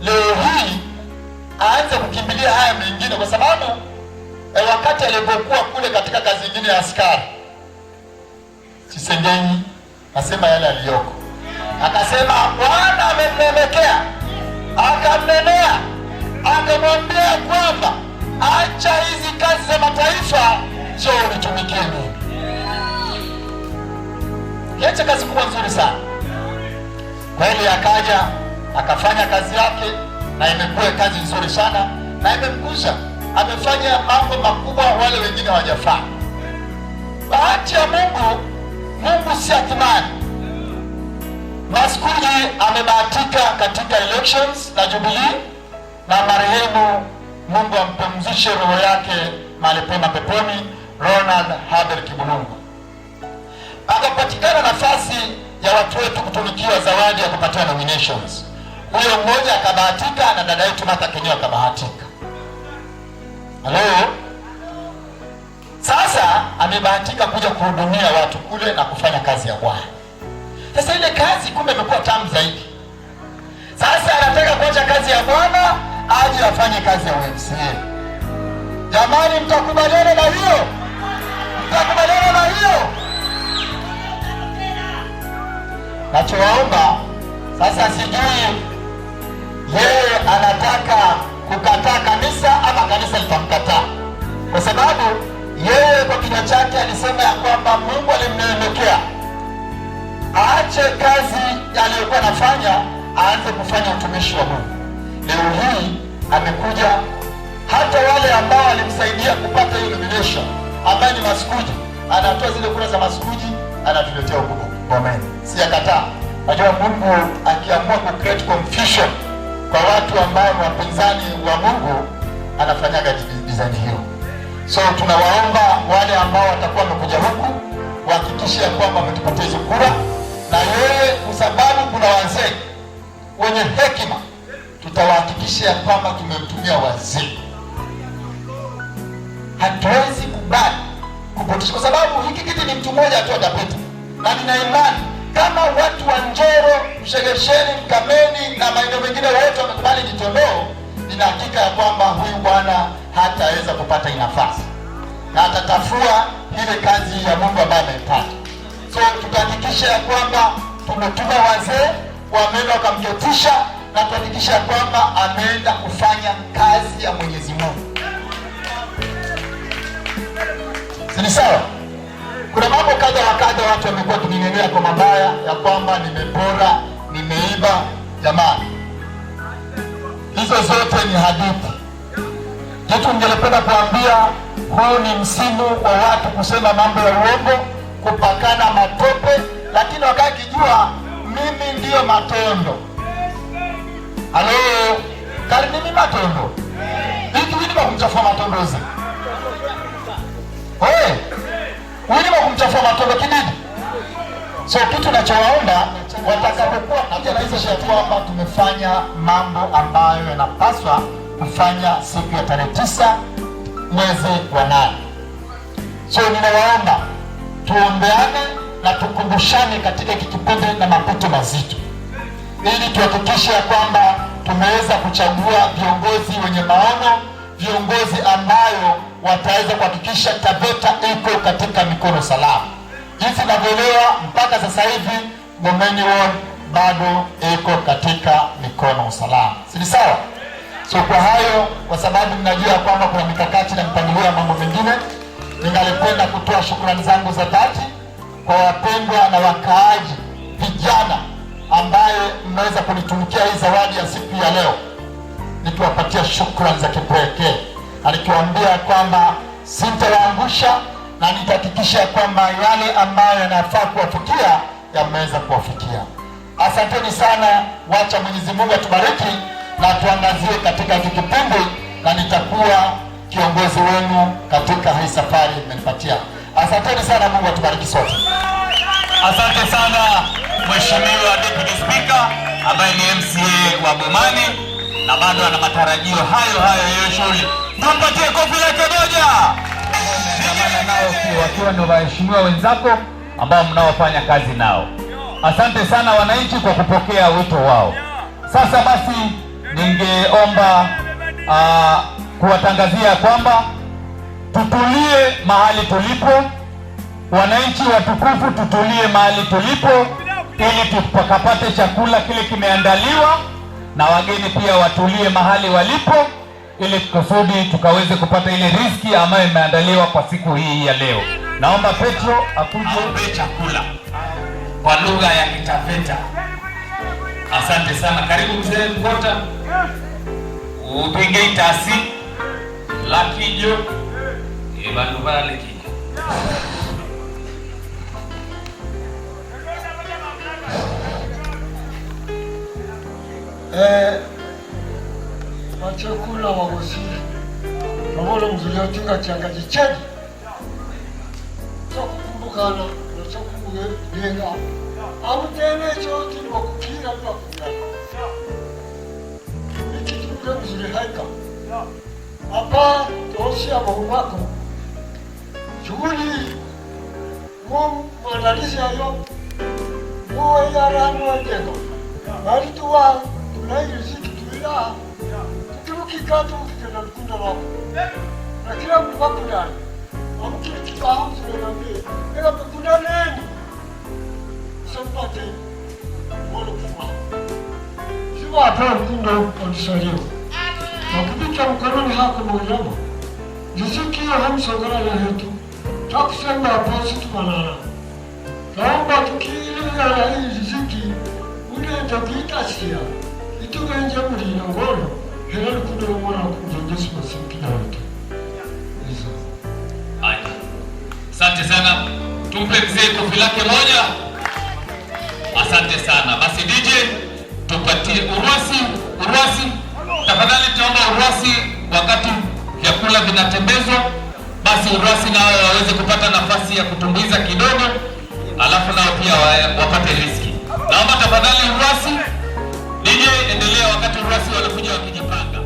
leo hii aanze kukimbilia haya mengine, kwa sababu wakati alipokuwa kule katika kazi nyingine ya askari, Sisengeni nasema yale aliyoko, akasema Bwana amemnemekea, akamnenea, akamwambia kwamba acha hizi kazi za mataifa, njoo nitumikie mimi. Yacha kazi kubwa nzuri sana kweli. Akaja akafanya kazi yake na imekuwa kazi nzuri sana na imemkuza, amefanya mambo makubwa wale wengine hawajafanya. Bahati ya Mungu, Mungu si athmani. Maskuji amebahatika katika elections na Jubilee, na marehemu Mungu ampumzishe roho yake mahali pema peponi, Ronald Habel Kibulungu. Akapatikana nafasi ya watu wetu kutunukiwa zawadi ya kupatia nominations. Huyo mmoja akabahatika na dada yetu Martha Kinyua akabahatika. Halo? Sasa amebahatika kuja kuhudumia watu kule na kufanya kazi ya Bwana. Sasa ile kazi kumbe imekuwa tamu zaidi. Sasa anataka kuacha kazi ya Bwana aje afanye kazi ya MCA. Jamani, mtakubaliana na hiyo? Mtakubaliana na hiyo? Nachowaomba sasa, sijui yeye anataka kukataa kanisa ama kanisa litamkataa, kwa sababu yeye kwa kinywa chake alisema ya kwamba Mungu alimneemekea aache kazi aliyokuwa anafanya aanze kufanya utumishi wa Mungu. Leo hii amekuja, hata wale ambao walimsaidia kupata hiyo nomination ambaye ni maskuji, anatoa zile kura za maskuji anatuletea huko. Amen. Siyakataa. Najua Mungu akiamua ku create confusion kwa watu ambao ni wapinzani wa Mungu anafanyaga design hiyo. So tunawaomba wale ambao watakuwa wamekuja huku wahakikishe kwamba wametupatia hizo kura, na yeye kwa sababu kuna wazee wenye hekima, tutawahakikishia kwamba tumemtumia wazee. Hatuwezi kubali kupotosha, kwa sababu hiki kiti ni mtu mmoja tu atapita, na nina imani kama watu wa Njoro, Mshegesheni, Mkameni na maeneo mengine wote wamekubali Kitondoo, nina hakika ya kwamba huyu bwana hataweza kupata nafasi na atatafua ile kazi ya Mungu ambayo ameipata. So tutahakikisha ya kwamba tumetuma wazee wameenda wakamketisha, na tuhakikisha ya kwamba ameenda kufanya kazi ya Mwenyezi Mungu. Si sawa? Kuna mambo kadha wa kadha watu wamekuwa kuninenea kwa mabaya ya kwamba nimepora, nimeiba. Jamani, hizo zote ni hadithi. Kitu ningelependa kuambia, huu ni msimu wa watu kusema mambo ya uongo, kupakana matope, lakini wakakijua mimi ndiyo Matondo. Halo, kali mimi Matondo. Hiki wini kumchafua Matondo zi. Oe, wini kumchafua Matondo kinini? So kitu nachowaomba, watakapokuwa kuja kwamba tumefanya mambo ambayo yanapaswa kufanya siku ya tarehe 9 mwezi wa 8. So ninawaomba tuombeane na tukumbushane katika kipindi na mapito mazito, ili tuhakikishe kwamba tumeweza kuchagua viongozi wenye maono, viongozi ambayo wataweza kuhakikisha Taveta iko katika mikono salama. Jinsi ninavyoelewa mpaka sasa hivi Ngomeni Ward bado iko katika mikono salama. Si sawa? So kwa hayo, kwa sababu ninajua kwamba kuna mikakati na mpangilio ya mambo mengine, ningalipenda kutoa shukrani zangu za dhati kwa wapendwa na wakaaji vijana ambaye mmeweza kunitunukia hii zawadi ya siku ya leo, nikiwapatia shukrani za kipekee, na nikiwaambia kwamba sitawaangusha na nitahakikisha kwamba yale ambayo yanafaa kuwafikia yameweza kuwafikia. Asanteni sana, wacha Mwenyezi Mungu atubariki na tuangazie katika kipindi, na nitakuwa kiongozi wenu katika hii safari mmenipatia. Asanteni sana, Mungu atubariki sote. Asante sana Mheshimiwa Deputy Speaker ambaye ni MCA wa Bomani na bado ana matarajio hayo ya shughuli. Tumpatie kofi lake moja. Nao wakiwa ni waheshimiwa wenzako ambao mnaofanya kazi nao. Asante sana wananchi kwa kupokea wito wao. Sasa basi ningeomba kuwatangazia kwamba tutulie mahali tulipo. Wananchi watukufu, tutulie mahali tulipo ili tukapate chakula kile kimeandaliwa, na wageni pia watulie mahali walipo ili kusudi tukaweze kupata ile riziki ambayo imeandaliwa kwa siku hii ya leo. Naomba Petro akuje chakula kwa lugha ya Kitaveta. Asante sana. Karibu mzee Mgota. Upige itasi lakijo ebandu bale kijo. Wachakula wagosiri Pamolo mzuri otinga changaji chedi. Sokukumbukana, sokukumbukana. denga amutene choti mokukira pakuya ikitumika mzuri haika hapa tosia mahumako shughuli maandalizi hayo yarano wajego bali tuwa tunayiriziki tuila tukirukikatu kikenda lukunda lwako na kila mtu wakundani amukirikibaho mzurerambie ega pekundaneni sampate mwono kufaho siwapea lukundo ondisaliyo nakupicha mkononi hako mwilamo jisikiyo hamsogarana hetu takusema aposi tumanana kaomba tukilingana hii riziki unenda kuitasia itugenje mulino ngolo hela lukundo lomwana kujenjesi masimpina wetu hizo. Haya, asante sana, tumpe mzee kofi lake moja. Asante sana. Basi DJ tupatie urwasi. Tafadhali tuomba urwasi wakati vyakula vinatembezwa. Basi urwasi nao waweze kupata nafasi ya kutumbuiza kidogo, alafu nao pia wapate riski. Naomba tafadhali urwasi. DJ endelea wakati urwasi wanakuja wakijipanga.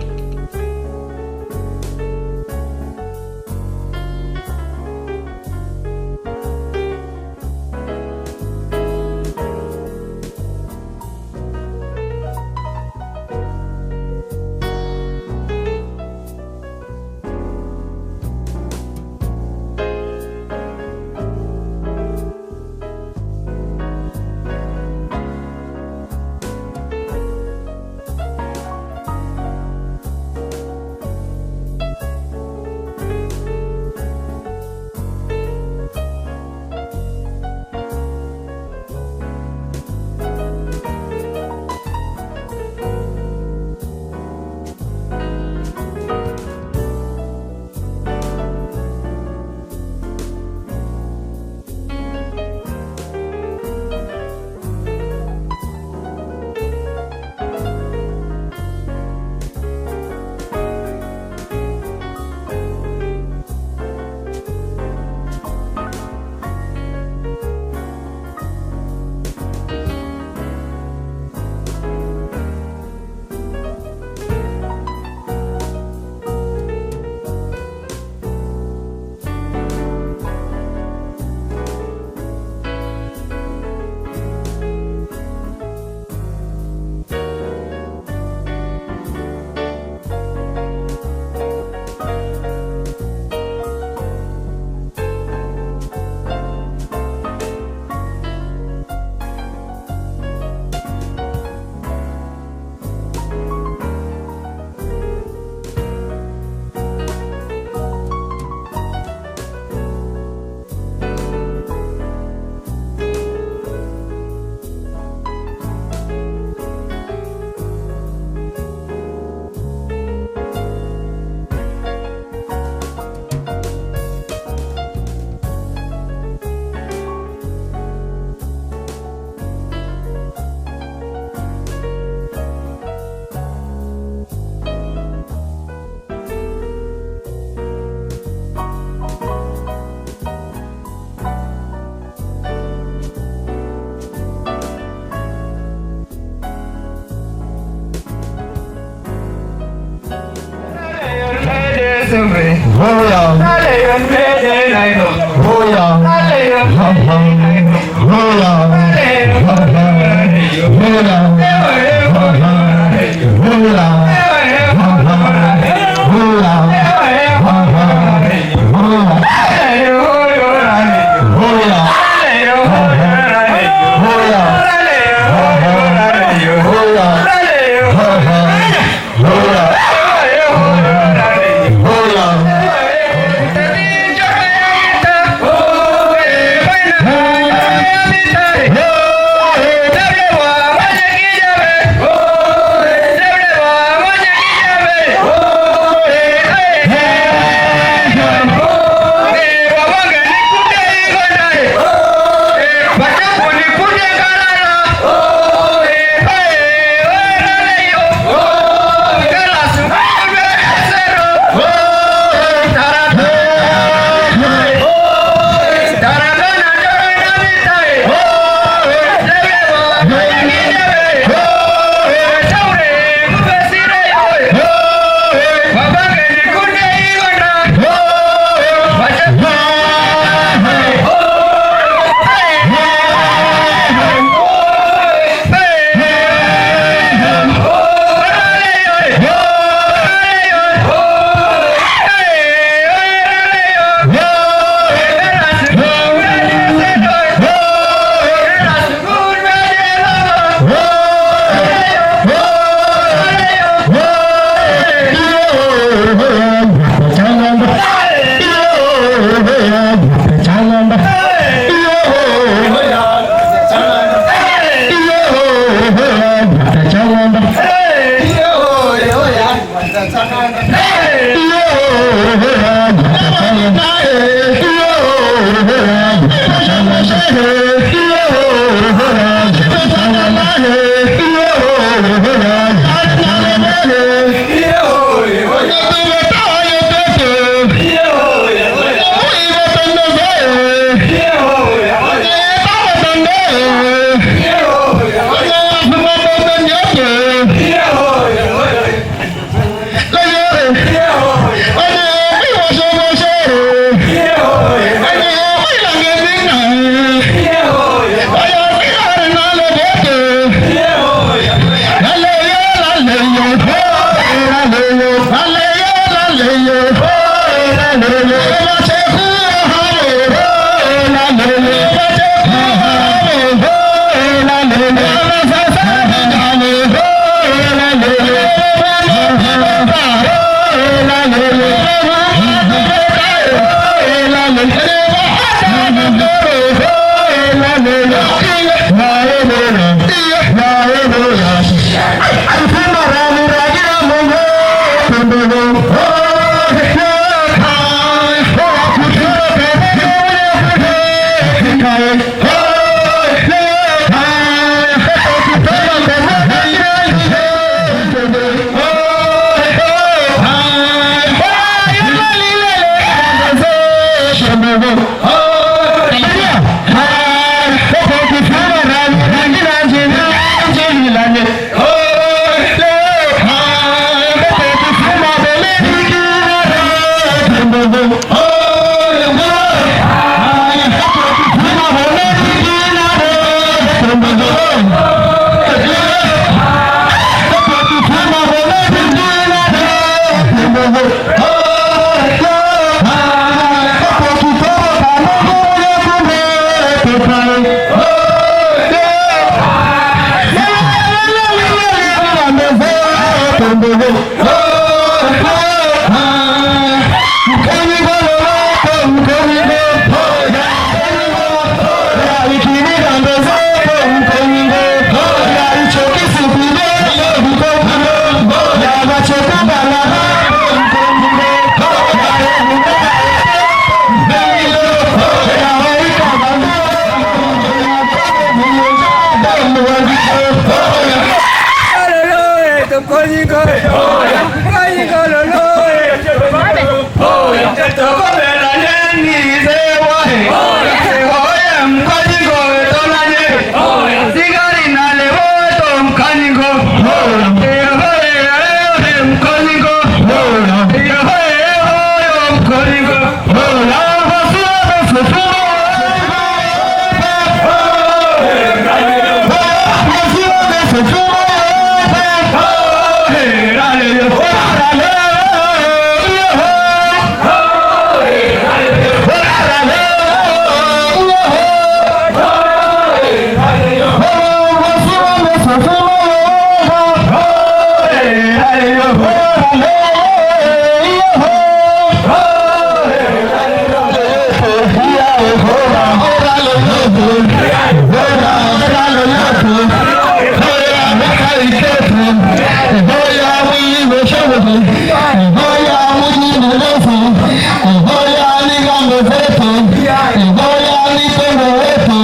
wetu, Mboya ni Tondo wetu,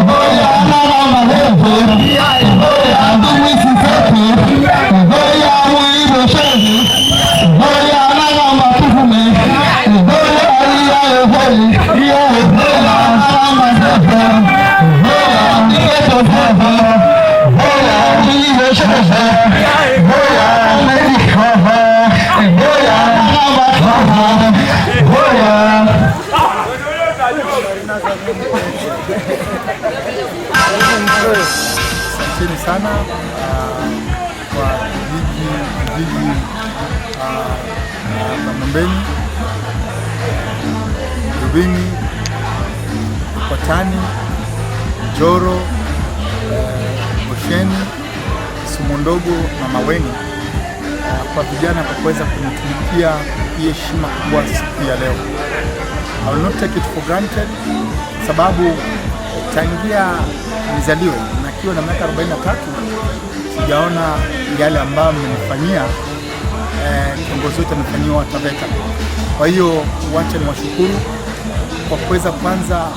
Mboya na mama wetu, Mboya ndugu zetu, Mboya muibo shehu, Mboya na mama tufume, Mboya ya holi, ya Mboya na mama zetu, Mboya ni wetu zetu, Mboya muibo shehu, Mboya na mama, Mboya na mama tufume, Mboya. Asanteni sana kwa kijiji Mwembeni, Dubini, Kwatani, Njoro, Gosheni, Sumundogo na Maweni kwa vijana kwa kuweza kunitumikia hii heshima kubwa siku ya leo. I will not take it for granted, sababu tangia nizaliwe na kiwa na miaka 43 sijaona yale ambayo mmenifanyia kiongozi wetu amefanyiwa Taveta. Kwa hiyo wacha ni washukuru kwa kuweza kwanza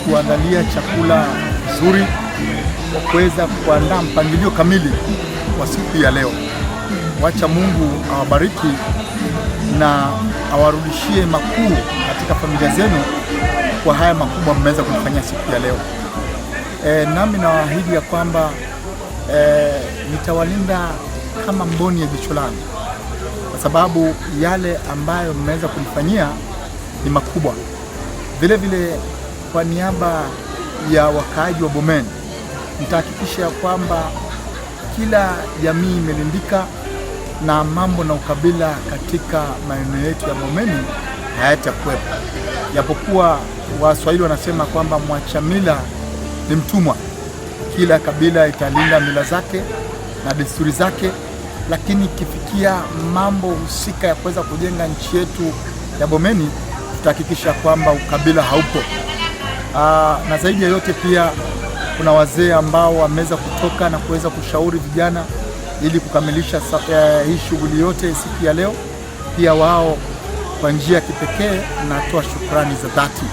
kuandalia chakula nzuri, kwa kuweza kuandaa mpangilio kamili wa siku ya leo. Wacha Mungu awabariki na awarudishie makuu katika familia zenu kwa haya makubwa mmeweza kunifanyia siku ya leo. Nami nawaahidi ya kwamba nitawalinda kama mboni ya jicho langu, kwa sababu yale ambayo mmeweza kunifanyia ni makubwa. Vile vile kwa niaba ya wakaaji wa Bomeni nitahakikisha kwamba kila jamii imelindika na mambo na ukabila katika maeneo yetu ya Bomeni hayatakuwepo. Japokuwa Waswahili wanasema kwamba mwacha mila ni mtumwa. Kila kabila italinda mila zake na desturi zake, lakini ikifikia mambo husika ya kuweza kujenga nchi yetu ya Bomeni, tutahakikisha kwamba ukabila haupo. Na zaidi ya yote pia kuna wazee ambao wameweza kutoka na kuweza kushauri vijana ili kukamilisha hii shughuli yote siku ya leo. Pia wao kwa njia ya kipekee natoa shukrani za dhati.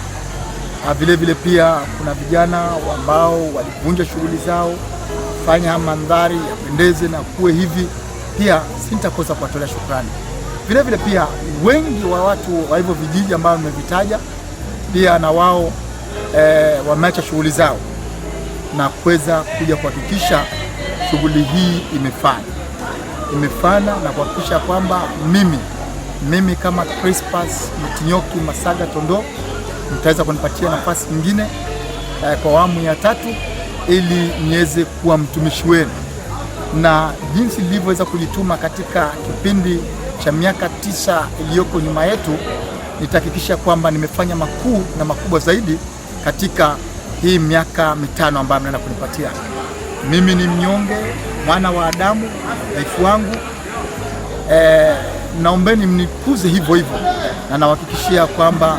Vile vile pia kuna vijana ambao walivunja shughuli zao kufanya mandhari yapendeze na kuwe hivi, pia sitakosa kuwatolea shukrani. Vile vile pia wengi wa watu wa hivyo vijiji ambao nimevitaja pia na wao wameacha shughuli zao na kuweza kuja kuhakikisha shughuli hii imefana na kuhakikisha kwamba mimi kama Crispas Mutinyoki Masaga Tondo mtaweza kunipatia nafasi nyingine kwa awamu ya 3 ili niweze kuwa mtumishi wenu, na jinsi nilivyoweza kujituma katika kipindi cha miaka 9 iliyoko nyuma yetu, nitahakikisha kwamba nimefanya makuu na makubwa zaidi katika hii miaka 5 ambayo mnaenda kunipatia. Mimi ni mnyonge, mwana wa Adamu, dhaifu wangu. Naombeni mnikuze hivyo hivyo, na nawahakikishia kwamba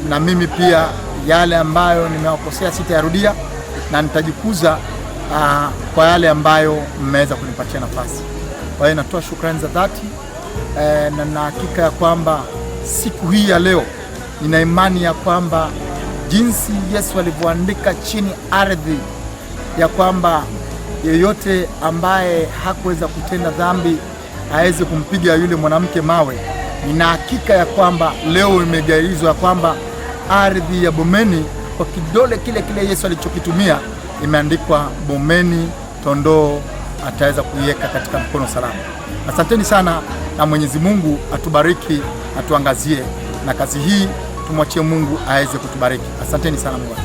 na mimi pia yale ambayo nimewakosea sitayarudia, na nitajikuza kwa yale ambayo mmeweza kunipatia nafasi. Kwa hiyo natoa shukrani za dhati na na hakika ya kwamba siku hii ya leo nina imani ya kwamba jinsi Yesu alivyoandika chini ardhi ya kwamba yeyote ambaye hakuweza kutenda dhambi aweze kumpiga yule mwanamke mawe, nina hakika ya kwamba leo imegeuzwa kwamba ardhi ya Bomeni kwa kidole kile kile Yesu alichokitumia imeandikwa Bomeni Tondo ataweza kuiweka katika mkono salama. Asanteni sana, na Mwenyezi Mungu atubariki, atuangazie, na kazi hii tumwachie Mungu aweze kutubariki. Asanteni sana Mungu.